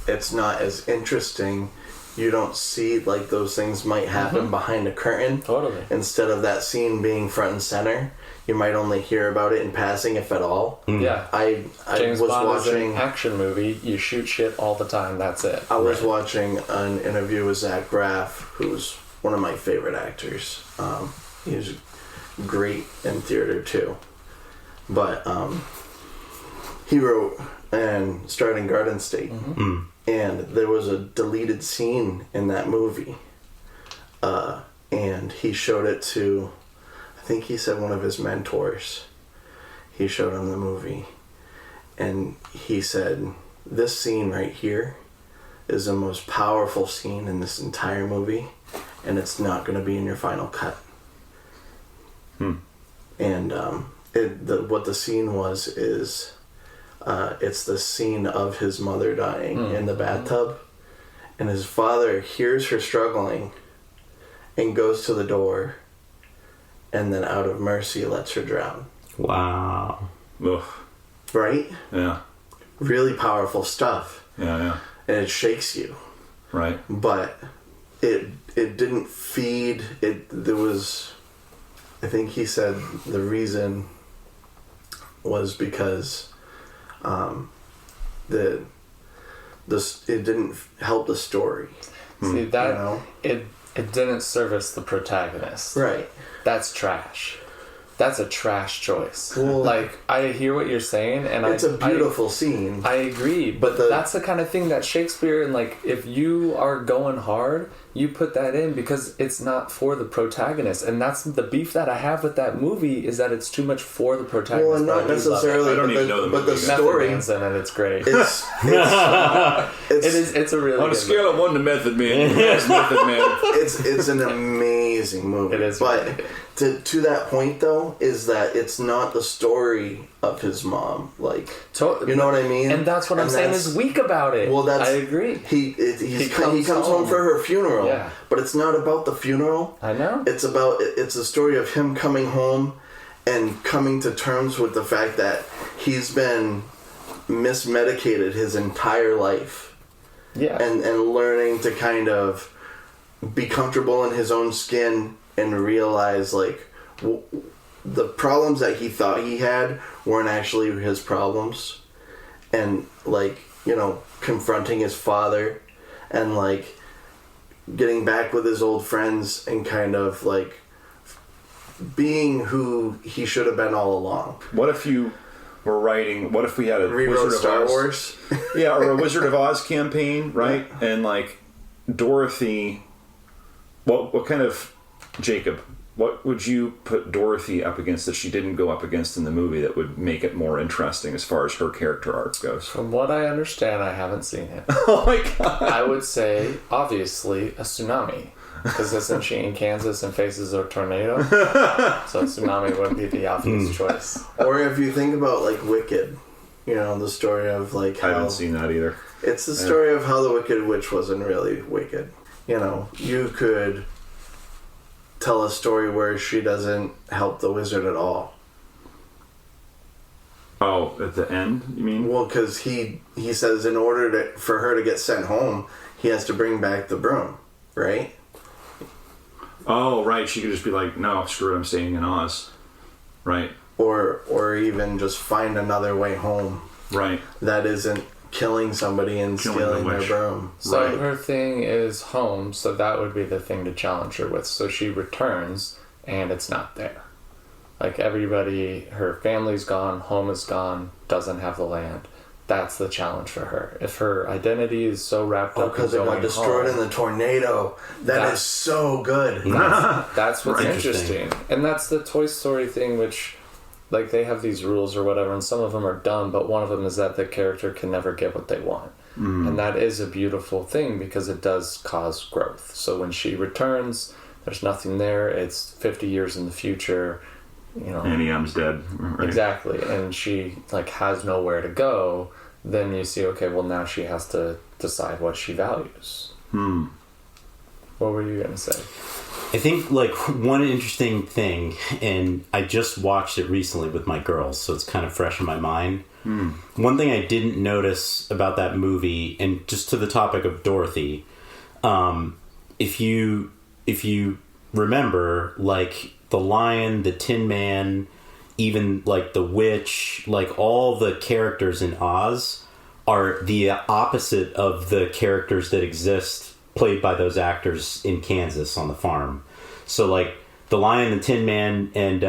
it's not as interesting, you don't see, like, those things might happen behind a curtain. Totally. Instead of that scene being front and center, you might only hear about it in passing, if at all. Yeah. I James was Bond is watching... an action movie. You shoot shit all the time. That's it. I was watching an interview with Zach Braff, who's one of my favorite actors. He's great in theater too. But he wrote and starred in Garden State. And there was a deleted scene in that movie. And he showed it to, I think he said one of his mentors. He showed him the movie. And he said, this scene right here is the most powerful scene in this entire movie, and it's not going to be in your final cut. And what the scene was is it's the scene of his mother dying in the bathtub, and his father hears her struggling and goes to the door, and then out of mercy lets her drown. Wow. Ugh. Right? Yeah. Really powerful stuff. Yeah. And it shakes you. Right. But it didn't feed it. There was, I think he said the reason was because it didn't help the story. See that it didn't service the protagonist. Right. That's trash. That's a trash choice. Well, like, I hear what you're saying, and it's a beautiful scene. I agree, but that's the kind of thing that Shakespeare, and like, if you are going hard, you put that in because it's not for the protagonist, and that's the beef that I have with that movie, is that it's too much for the protagonist. Well, and not necessarily, I don't even know the but the movie. story. Method Man's in it. It's great. It's a really on a good scale movie. of 1 to Method Man. Yes, Method Man. it's an amazing movie. It is, but to that point though, is that it's not the story of his mom. Like, you know what I mean? And that's what I'm saying is weak about it. Well, I agree. He comes home for her funeral, Yeah. but it's not about the funeral. I know. It's a story of him coming home and coming to terms with the fact that he's been mismedicated his entire life. Yeah. And learning to kind of be comfortable in his own skin and realize, like, the problems that he thought he had weren't actually his problems. And, like, confronting his father and, like, getting back with his old friends and kind of, like, being who he should have been all along. What if you were writing, what if we had a Rewrote Wizard Star of Oz? Wars? Yeah, or a Wizard of Oz campaign, right? Yeah. And, like, Dorothy, what kind of, Jacob, what would you put Dorothy up against that she didn't go up against in the movie that would make it more interesting as far as her character arc goes? From what I understand, I haven't seen it. Oh my god. I would say, obviously, a tsunami. Because isn't she in Kansas and faces a tornado? So tsunami would be the obvious choice. Or if you think about, like, Wicked, the story of, like, how... I haven't seen that either. It's the story of how the Wicked Witch wasn't really wicked. You could tell a story where she doesn't help the wizard at all. Oh, at the end, you mean? Well, because he says in order for her to get sent home, he has to bring back the broom, right? Oh, right. She could just be like, no, screw it, I'm staying in Oz. Right. Or even just find another way home. Right. That isn't killing somebody and stealing their broom. So her thing is home, so that would be the thing to challenge her with. So she returns, and it's not there. Like, everybody, her family's gone, home is gone, doesn't have the land. That's the challenge for her. If her identity is so wrapped up because in it got destroyed in the tornado. That is so good. That's what's interesting. And that's the Toy Story thing, which, like, they have these rules or whatever, and some of them are dumb, but one of them is that the character can never get what they want. And that is a beautiful thing because it does cause growth. So when she returns, there's nothing there. It's 50 years in the future. Annie M's dead. Right. Exactly. And she, like, has nowhere to go. Then you see, okay, well, now she has to decide what she values. What were you going to say? I think, like, one interesting thing, and I just watched it recently with my girls, so it's kind of fresh in my mind. One thing I didn't notice about that movie, and just to the topic of Dorothy, if you remember, like, the Lion, the Tin Man, even, like, the Witch, like, all the characters in Oz are the opposite of the characters that exist played by those actors in Kansas on the farm. So, like, the Lion, the Tin Man, and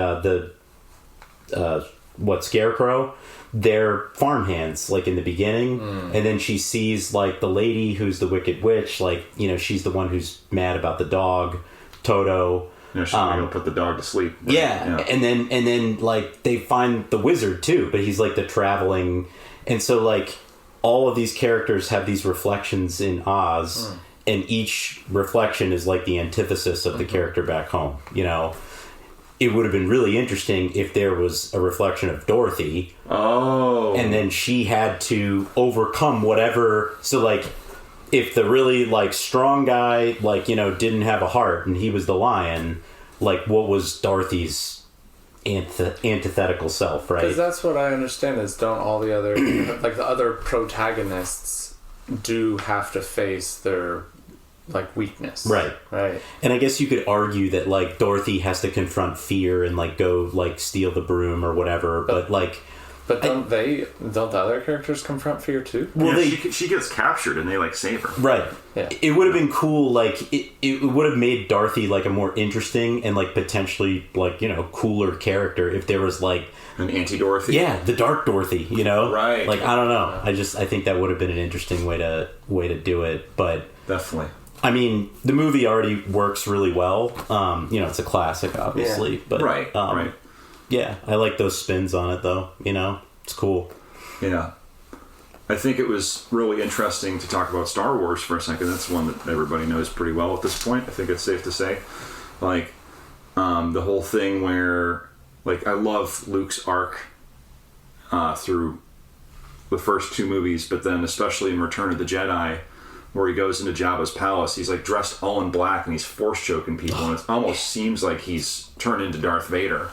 Scarecrow, they're farmhands, like, in the beginning. And then she sees, like, the lady who's the Wicked Witch, like, she's the one who's mad about the dog, Toto. She's gonna put the dog to sleep. Yeah. And then like, they find the wizard too, but he's like the traveling, and so, like, all of these characters have these reflections in Oz, and each reflection is like the antithesis of the character back home. It would have been really interesting if there was a reflection of Dorothy. Oh. And then she had to overcome whatever. So, like, if the really, like, strong guy, like, didn't have a heart and he was the lion, like, what was Dorothy's antithetical self, right? Because that's what I understand is, don't all the other, like, the other protagonists do have to face their like weakness. Right. Right. And I guess you could argue that like Dorothy has to confront fear and like go like steal the broom or whatever, but like. But don't the other characters confront fear too? Well, she gets captured and they like save her. Right. Yeah. It would have been cool. Like it would have made Dorothy like a more interesting and like potentially like, you know, cooler character if there was like an anti-Dorothy. Yeah, the dark Dorothy. You know. Right. Like I don't know. I think that would have been an interesting way to do it. But definitely. I mean, the movie already works really well. You know, it's a classic, obviously. Yeah. But Right. Yeah, I like those spins on it, though. You know, it's cool. Yeah. I think it was really interesting to talk about Star Wars for a second. That's one that everybody knows pretty well at this point. I think it's safe to say. Like, the whole thing where, like, I love Luke's arc through the first two movies, but then especially in Return of the Jedi, where he goes into Jabba's palace, he's like dressed all in black and he's force choking people, and it almost seems like he's turned into Darth Vader.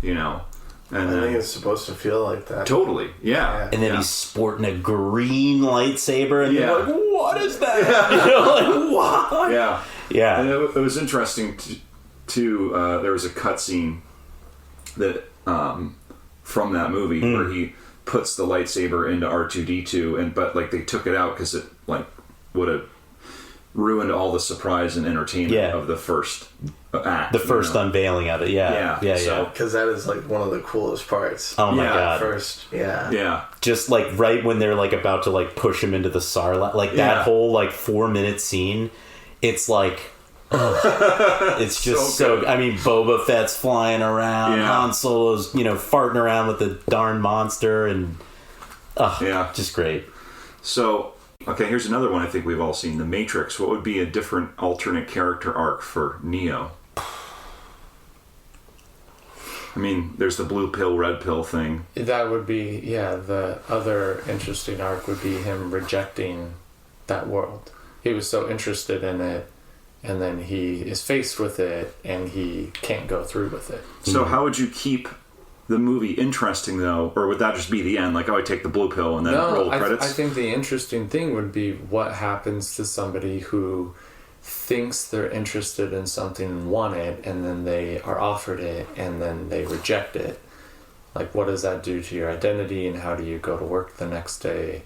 You know, and I think it's supposed to feel like that. Totally, yeah. And then he's sporting a green lightsaber, and Yeah. they're like, "What is that?" You know, like, what? Yeah, Yeah. And it was interesting to there was a cutscene that from that movie where he puts the lightsaber into R2D2, but like they took it out because it like would have ruined all the surprise and entertainment of the first act. The first unveiling of it, yeah. Because that is like one of the coolest parts. Oh my god! First, yeah. Just like right when they're like about to like push him into the Sarlacc, like that whole like 4-minute scene, it's like, it's just so. I mean, Boba Fett's flying around, Han Solo's farting around with the darn monster, and just great. So. Okay, here's another one I think we've all seen, The Matrix. What would be a different alternate character arc for Neo? I mean, there's the blue pill, red pill thing. That would be, the other interesting arc would be him rejecting that world. He was so interested in it, and then he is faced with it, and he can't go through with it. So how would you keep the movie interesting, though? Or would that just be the end? Like, I take the blue pill and then roll credits? I think the interesting thing would be what happens to somebody who thinks they're interested in something and want it, and then they are offered it, and then they reject it. Like, what does that do to your identity, and how do you go to work the next day?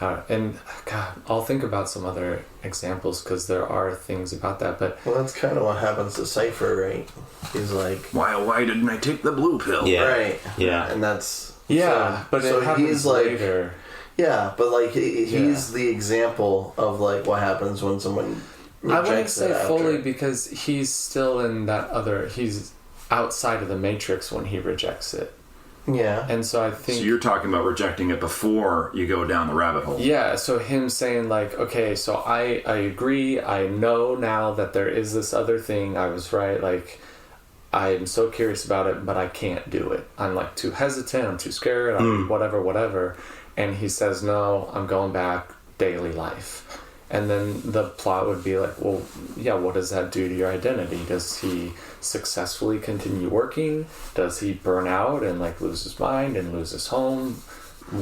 I'll think about some other examples, because there are things about that, but... Well, that's kind of what happens to Cypher, right? He's like... Why didn't I take the blue pill? Yeah. Right. Yeah. And that's... Yeah, but it happens later. Yeah, but like, he's the example of like what happens when someone rejects I wouldn't say it fully, after. because he's still in that other... He's outside of the Matrix when he rejects it. Yeah. And so I think... So you're talking about rejecting it before you go down the rabbit hole. Yeah, so him saying like, okay, so I agree, I know now that there is this other thing, I was right, like, I'm so curious about it, but I can't do it. I'm like too hesitant, I'm too scared, I'm whatever. And he says, no, I'm going back, daily life. And then the plot would be like, well, yeah, what does that do to your identity? Does he successfully continue working? Does he burn out and like lose his mind and lose his home?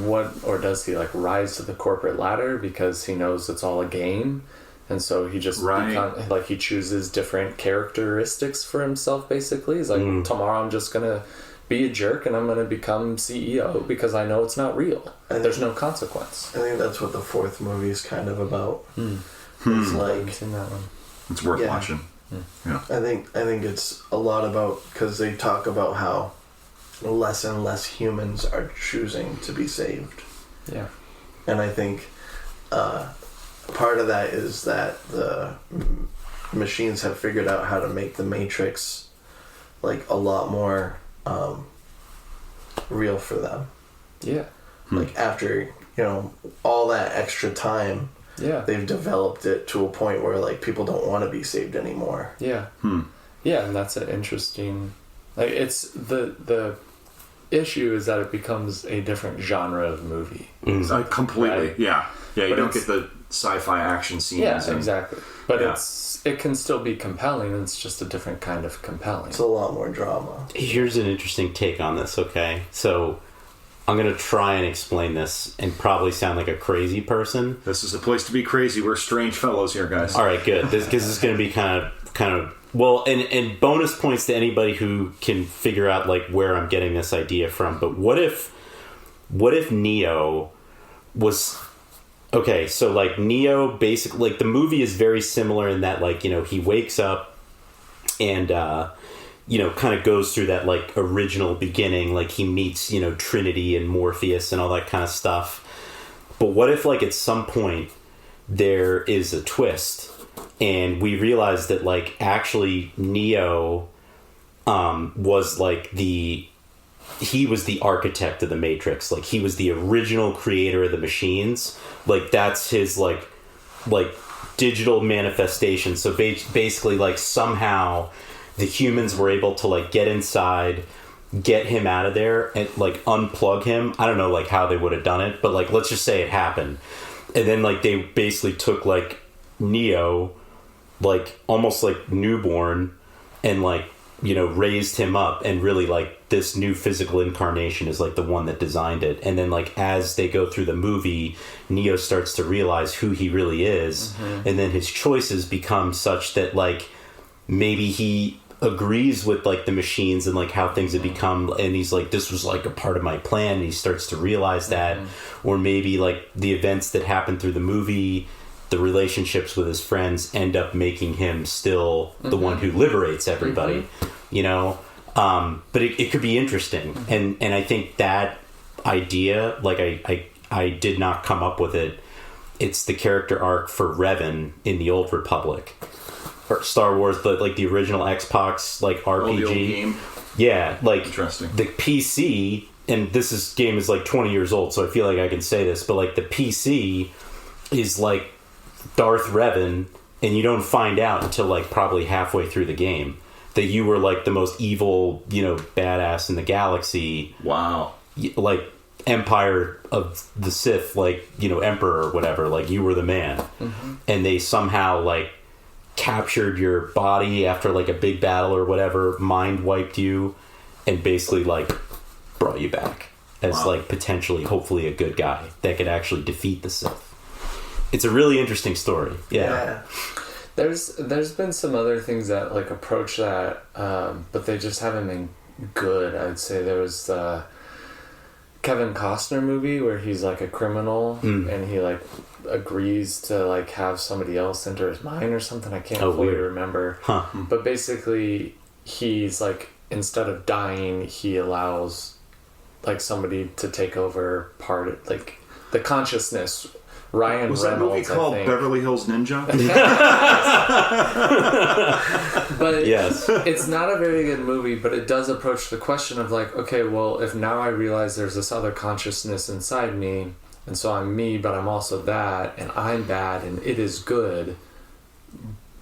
Or does he like rise to the corporate ladder because he knows it's all a game? And so he just he chooses different characteristics for himself, basically. He's like, tomorrow I'm just gonna be a jerk and I'm going to become CEO because I know it's not real. There's no consequence. I think that's what the fourth movie is kind of about. It's like in that one. It's worth watching. Yeah. I think it's a lot about, because they talk about how less and less humans are choosing to be saved. Yeah. And I think part of that is that the machines have figured out how to make the Matrix like a lot more real for them. Yeah. Like after, all that extra time, they've developed it to a point where like people don't want to be saved anymore. Yeah. Yeah, and that's an interesting, like, it's the issue is that it becomes a different genre of movie. Completely. Right? Yeah, you But don't get the sci-fi action scenes. Yeah, exactly. But it can still be compelling. It's just a different kind of compelling. It's a lot more drama. Here's an interesting take on this, okay? So, I'm going to try and explain this and probably sound like a crazy person. This is a place to be crazy. We're strange fellows here, guys. All right, good. This is going to be kind of well, and bonus points to anybody who can figure out like where I'm getting this idea from. But what if Neo was okay? So like Neo, basically, like the movie is very similar in that like he wakes up and kind of goes through that like original beginning, like he meets Trinity and Morpheus and all that kind of stuff. But what if like at some point there is a twist? And we realized that, like, actually Neo was, like, he was the architect of the Matrix. Like, he was the original creator of the machines. Like, that's his, like digital manifestation. So basically, like, somehow the humans were able to, like, get inside, get him out of there, and, like, unplug him. I don't know, like, how they would have done it. But, like, let's just say it happened. And then, like, they basically took, like, Neo, like almost like newborn, and like raised him up, and really like this new physical incarnation is like the one that designed it. And then like as they go through the movie, Neo starts to realize who he really is, and then his choices become such that like maybe he agrees with like the machines and like how things have become, and he's like, this was like a part of my plan, and he starts to realize that. Or maybe like the events that happen through the movie, the relationships with his friends, end up making him still the one who liberates everybody, but it could be interesting. And I think that idea, like I did not come up with it. It's the character arc for Revan in the Old Republic, or Star Wars, the original Xbox like RPG. The old game. Yeah, like interesting. The PC, and game is like 20 years old, so I feel like I can say this, but like the PC is like Darth Revan, and you don't find out until like probably halfway through the game that you were like the most evil, badass in the galaxy. Wow. Like Empire of the Sith, like, Emperor or whatever, like you were the man. And they somehow like captured your body after like a big battle or whatever, mind wiped you, and basically like brought you back as like potentially, hopefully a good guy that could actually defeat the Sith. It's a really interesting story. Yeah. There's been some other things that like approach that, but they just haven't been good. I would say there was the Kevin Costner movie where he's like a criminal and he like agrees to like have somebody else enter his mind or something. I can't fully remember. But basically he's like, instead of dying, he allows like somebody to take over part of like the consciousness. Ryan was Reynolds, that movie called Beverly Hills Ninja? But yes, it's not a very good movie, but it does approach the question of like, okay, well, if now I realize there's this other consciousness inside me, and so I'm me, but I'm also that, and I'm bad, and it is good,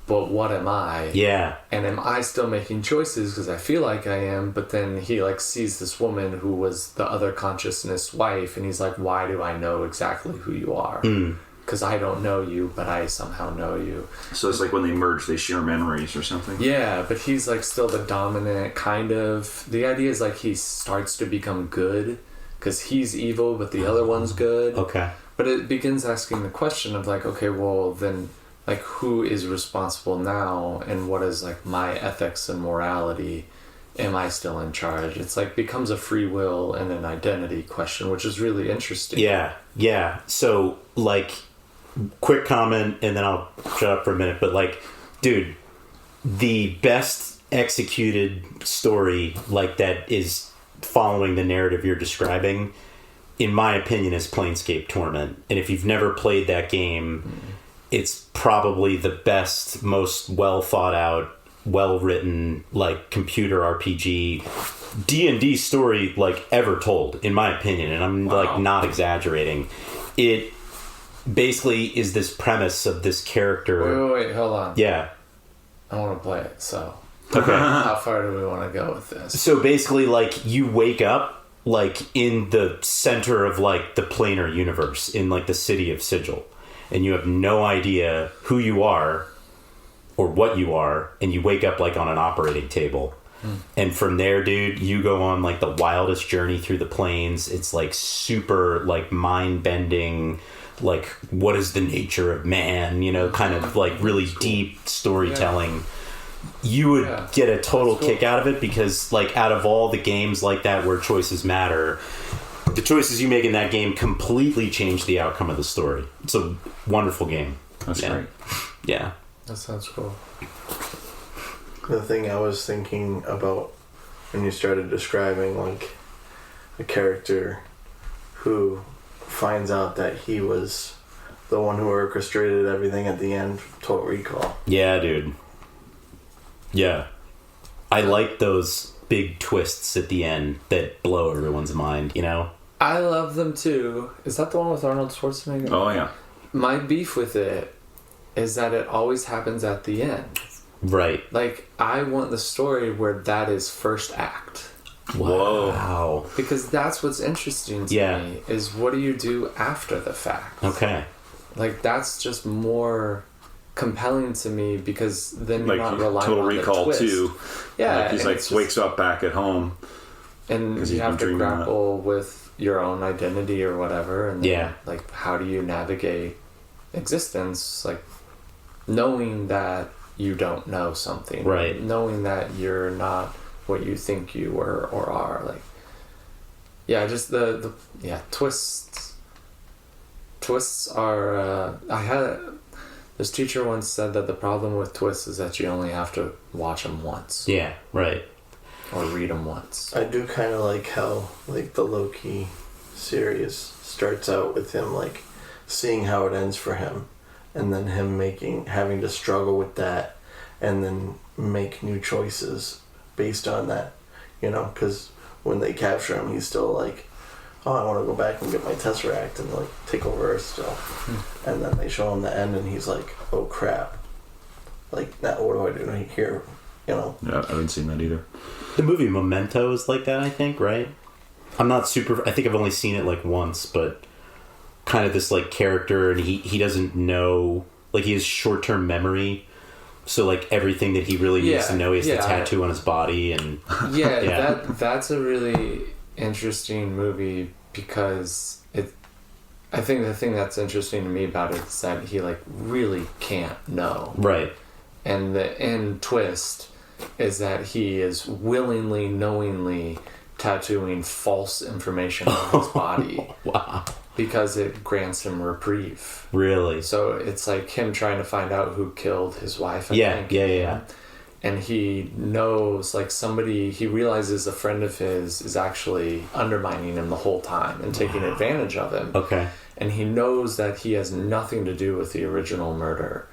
but what am I? Yeah. And am I still making choices because I feel like I am? But then he like sees this woman who was the other consciousness wife, and he's like, why do I know exactly who you are? Because I don't know you, but I somehow know you. So it's like when they merge, they share memories or something? Yeah, but he's like still the dominant kind of. The idea is like he starts to become good because he's evil, but the other one's good. Okay. But it begins asking the question of like, okay, well then, like, who is responsible now, and what is like my ethics and morality? Am I still in charge? It's like becomes a free will and an identity question, which is really interesting. Yeah. So like, quick comment, and then I'll shut up for a minute. But like, dude, the best executed story like that is following the narrative you're describing, in my opinion, is Planescape Torment. And if you've never played that game, it's probably the best, most well thought out, well written, like computer RPG D&D story like ever told, in my opinion, and I'm like not exaggerating. It basically is this premise of this character. Wait, hold on. Yeah, I want to play it. So okay. How far do we want to go with this? So basically, like, you wake up like in the center of like the planar universe in like the city of Sigil, and you have no idea who you are or what you are, and you wake up like on an operating table, And from there, dude, you go on like the wildest journey through the plains. It's like super like mind bending, like what is the nature of man, you know, kind of like really deep storytelling. You would get a total kick out of it, because like out of all the games like that where choices matter, the choices you make in that game completely change the outcome of the story. It's a wonderful game. That's great. Yeah. That sounds cool. The thing I was thinking about when you started describing like a character who finds out that he was the one who orchestrated everything at the end, Total Recall. Yeah, dude. Yeah. I like those big twists at the end that blow everyone's mind, you know? I love them too. Is that the one with Arnold Schwarzenegger? Oh, yeah. My beef with it is that it always happens at the end. Right. Like, I want the story where that is first act. Whoa. Wow. Because that's what's interesting to me, is what do you do after the fact? Okay. Like, that's just more compelling to me, because then you're Like not relying Total on Recall the twist. 2. Yeah. Like he's like just, wakes up back at home. and he's you have been to dreaming grapple with your own identity or whatever, and then, like, how do you navigate existence, like knowing that you don't know something, right? Knowing that you're not what you think you were or are, like, yeah, just the twists are I had this teacher once said that the problem with twists is that you only have to watch them once. Yeah, right. Or read them once. I do kind of like how like the Loki series starts out with him like seeing how it ends for him, and then him having to struggle with that, and then make new choices based on that, you know, because when they capture him, he's still like, oh, I want to go back and get my Tesseract and like take over Earth still. And then they show him the end, and he's like, oh crap, like now what do I do here, you know? Yeah, I haven't seen that either. The movie Memento is like that, I think, right? I think I've only seen it like once, but kind of this like character, and he doesn't know, like he has short-term memory, so like everything that he really needs to know, he has the tattoo on his body, and that's a really interesting movie, because I think the thing that's interesting to me about it is that he like really can't know, right? And the end twist is that he is willingly, knowingly tattooing false information on his body. Wow. Because it grants him reprieve. Really? So it's like him trying to find out who killed his wife, I think. Yeah. And he knows, like, he realizes a friend of his is actually undermining him the whole time and taking advantage of him. Okay. And he knows that he has nothing to do with the original murder,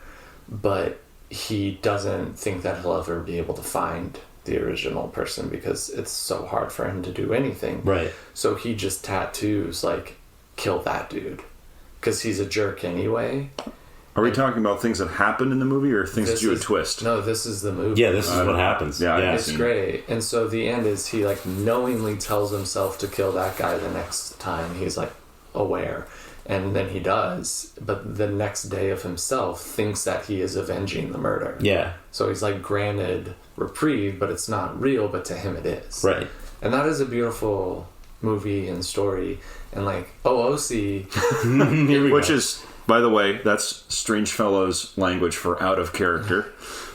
but he doesn't think that he'll ever be able to find the original person because it's so hard for him to do anything. Right. So he just tattoos, like, kill that dude, because he's a jerk anyway. Are we talking about things that happened in the movie, or things that do a twist? No, this is the movie. Yeah, this is what happens. Yeah, It's great. And so the end is he like knowingly tells himself to kill that guy the next time he's like aware, and then he does, but the next day of himself thinks that he is avenging the murder. Yeah. So he's like granted reprieve, but it's not real, but to him it is. Right. And that is a beautiful movie and story. And like OOC, which is, by the way, that's Strangefellows language for out of character.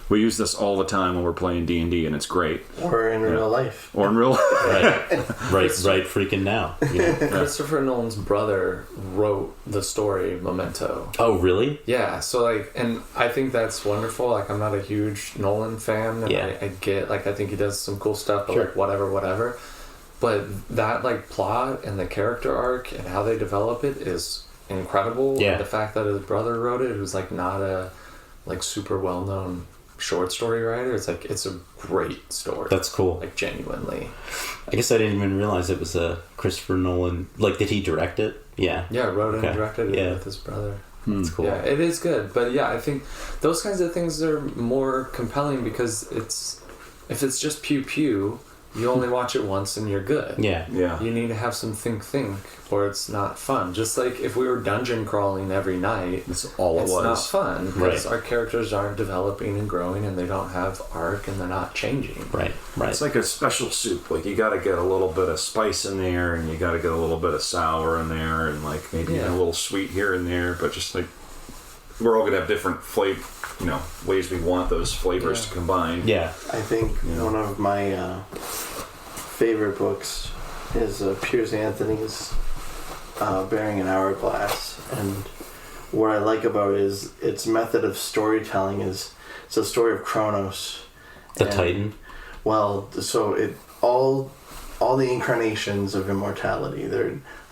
We use this all the time when we're playing D&D, and it's great. Or in real life. Or in real life. right freaking now. You know? Christopher Nolan's brother wrote the story Memento. Oh, really? Yeah, so like, and I think that's wonderful. Like, I'm not a huge Nolan fan, and I get, like, I think he does some cool stuff, but like, whatever. But that, like, plot and the character arc and how they develop it is incredible. Yeah. And the fact that his brother wrote it, who's, like, not a, like, super well-known short story writer, it's, like, it's a great story. That's cool. Like, genuinely. I guess I didn't even realize it was a Christopher Nolan. Like, did he direct it? Yeah. Yeah, wrote it and directed it with his brother. That's cool. Yeah, it is good. But, yeah, I think those kinds of things are more compelling because if it's just pew-pew, you only watch it once and you're good. Yeah. You need to have some think, or it's not fun. Just like if we were dungeon crawling every night, That's all it's it was. not fun because Right. our characters aren't developing and growing, and they don't have arc, and they're not changing. Right. It's like a special soup. Like, you got to get a little bit of spice in there, and you got to get a little bit of sour in there, and like maybe a little sweet here and there. But just like, we're all gonna have different flavor, ways we want those flavors to combine. Yeah. I think one of my favorite books is Piers Anthony's Bearing an Hourglass, and what I like about it is its method of storytelling is it's a story of Kronos, The Titan. Well, so all the incarnations of immortality.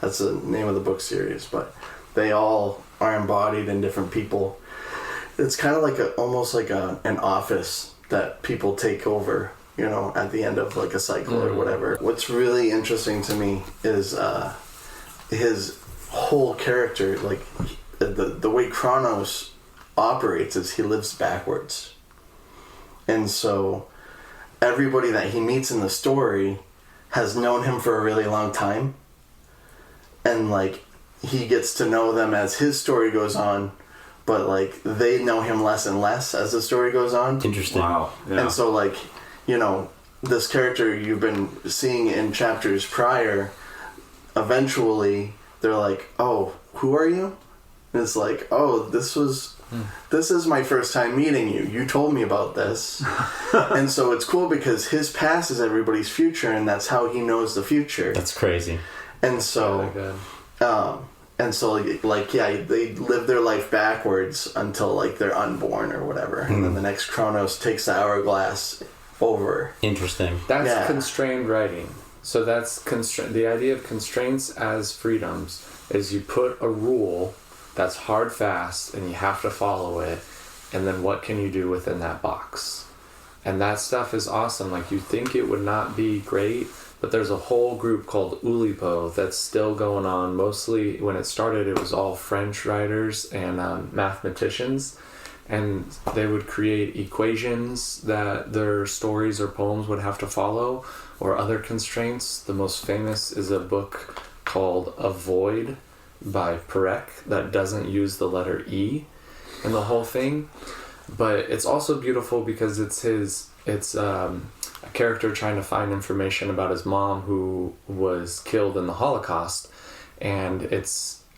That's the name of the book series, but they all are embodied in different people. It's kind of like almost like an office that people take over, at the end of like a cycle or whatever. What's really interesting to me is his whole character, like the way Kronos operates is he lives backwards. And so everybody that he meets in the story has known him for a really long time. And like he gets to know them as his story goes on, but like they know him less and less as the story goes on. Interesting. Wow. Yeah. And so like, this character you've been seeing in chapters prior, eventually they're like, oh, who are you? And it's like, oh, this is my first time meeting you. You told me about this. And so it's cool because his past is everybody's future, and that's how he knows the future. That's crazy. And so, they live their life backwards until like they're unborn or whatever. And then the next Kronos takes the hourglass over. Interesting. That's constrained writing. So that's the idea of constraints as freedoms is you put a rule that's hard, fast, and you have to follow it, and then what can you do within that box? And that stuff is awesome. Like, you think it would not be great, but there's a whole group called Oulipo that's still going on. Mostly when it started, it was all French writers and mathematicians, and they would create equations that their stories or poems would have to follow, or other constraints. The most famous is a book called Avoid by Perec that doesn't use the letter E in the whole thing. But it's also beautiful because it's a character trying to find information about his mom who was killed in the Holocaust, and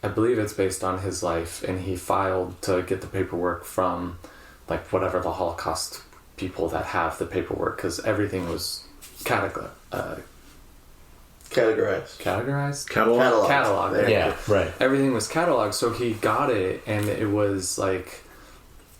I believe it's based on his life, and he filed to get the paperwork from like whatever the Holocaust people that have the paperwork, because everything was categorized. Catalog. Yeah, right. Everything was cataloged, so he got it, and it was like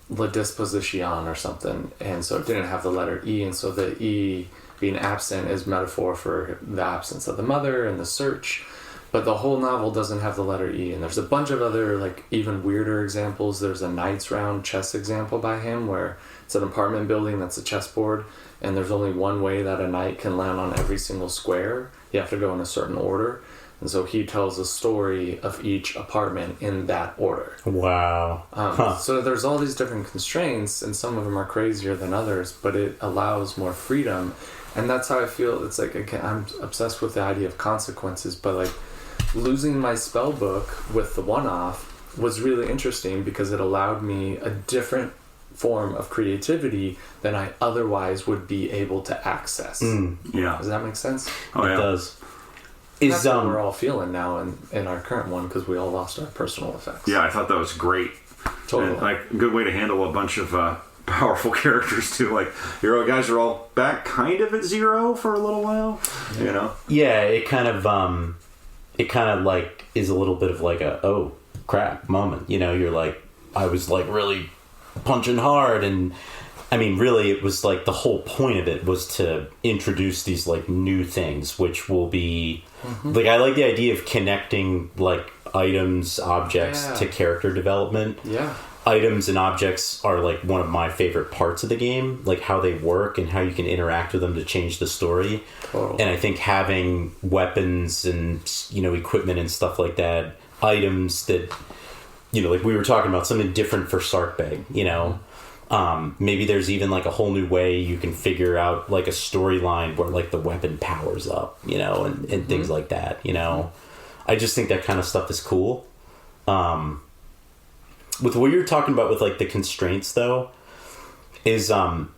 La Disposition or something, and so it didn't have the letter E, and so the E being absent is metaphor for the absence of the mother and the search. But the whole novel doesn't have the letter E, and there's a bunch of other like even weirder examples. There's a Knight's Round chess example by him where it's an apartment building that's a chessboard, and there's only one way that a knight can land on every single square. You have to go in a certain order, and so he tells a story of each apartment in that order. Wow. So there's all these different constraints, and some of them are crazier than others, but it allows more freedom. And that's how I feel. It's like, again, I'm obsessed with the idea of consequences, but like losing my spell book with the one-off was really interesting because it allowed me a different form of creativity than I otherwise would be able to access. Yeah. Does that make sense? Oh, yeah. It does. That's what we're all feeling now in our current one, because we all lost our personal effects. Yeah, I thought that was great. Totally. And, like, a good way to handle a bunch of powerful characters too. Like, your guys are all back kind of at zero for a little while. Yeah, it kind of like is a little bit of like a oh crap moment. You're like, I was like really punching hard, and I mean really it was like the whole point of it was to introduce these like new things, which will be like, I like the idea of connecting like items, objects to character development. Yeah. Items and objects are like one of my favorite parts of the game, like how they work and how you can interact with them to change the story. Totally. And I think having weapons and equipment and stuff like that, items that like we were talking about, something different for Sarkbeg, Maybe there's even like a whole new way you can figure out like a storyline where like the weapon powers up, you know, and things like that, you know. I just think that kind of stuff is cool. With what you're talking about with like the constraints though, is have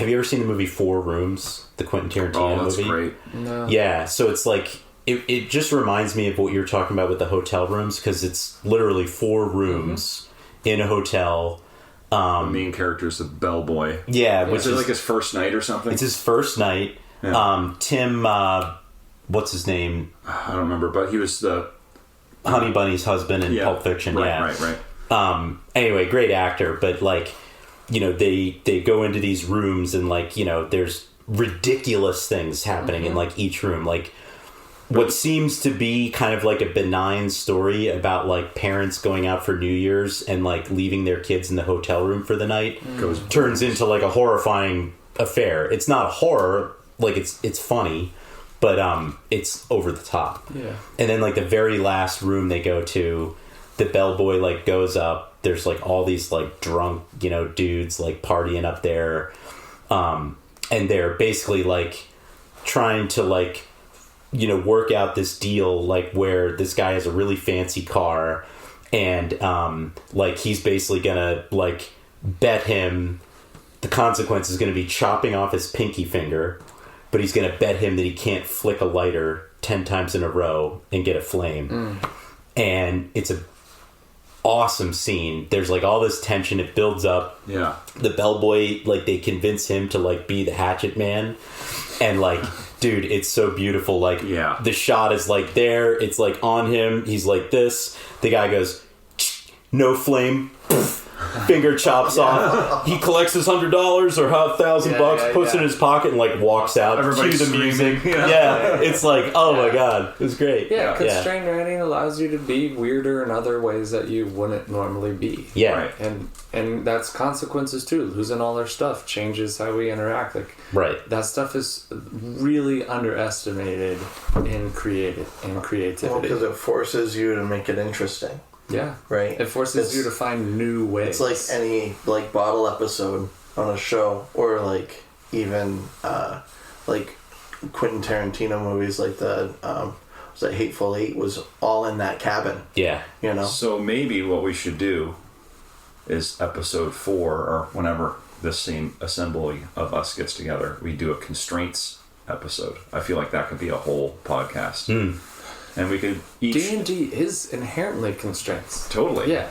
you ever seen the movie 4 Rooms, the Quentin Tarantino that's movie? Great. No. Yeah, so it's like it just reminds me of what you're talking about with the hotel rooms, because it's literally 4 rooms in a hotel. The main character is the bellboy. Yeah, which is it like his first night or something? It's his first night. Yeah. Tim, what's his name? I don't remember, but he was the Honey Bunny's husband in Pulp Fiction. Right. Anyway, great actor, but like, you know, they go into these rooms and like, you know, there's ridiculous things happening in like each room. Like what seems to be kind of like a benign story about like parents going out for New Year's and like leaving their kids in the hotel room for the night turns into like a horrifying affair. It's not horror, like it's funny, but it's over the top. Yeah. And then like the very last room they go to, the bellboy like goes up, there's like all these like drunk, you know, dudes like partying up there, and they're basically like trying to like, you know, work out this deal like where this guy has a really fancy car and like he's basically gonna like bet him the consequence is gonna be chopping off his pinky finger, but he's gonna bet him that he can't flick a lighter 10 times in a row and get a flame. And it's a awesome scene. There's like all this tension, it builds up. Yeah. The bellboy, like they convince him to like be the hatchet man, and like dude, it's so beautiful. Like the shot is like there, it's like on him, he's like this, the guy goes no flame, finger chops off, he collects his $100 or $1,000, puts it in his pocket and like walks out. Everybody's cue the music. screaming. It's like, oh my god, it's great. Constrained writing allows you to be weirder in other ways that you wouldn't normally be. Right. And that's consequences too. Losing all our stuff changes how we interact. Like that stuff is really underestimated in creativity. Well, because it forces you to make it interesting. Yeah. Right. It forces you to find new ways. It's like any like bottle episode on a show, or like even like Quentin Tarantino movies, like the was that Hateful Eight was all in that cabin. Yeah. You know. So maybe what we should do is episode 4 or whenever this same assembly of us gets together, we do a constraints episode. I feel like that could be a whole podcast. And we could each... D&D is inherently constraints. Totally. Yeah.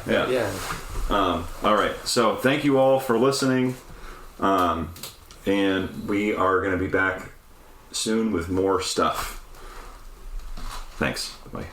All right. So thank you all for listening. And we are going to be back soon with more stuff. Thanks. Bye.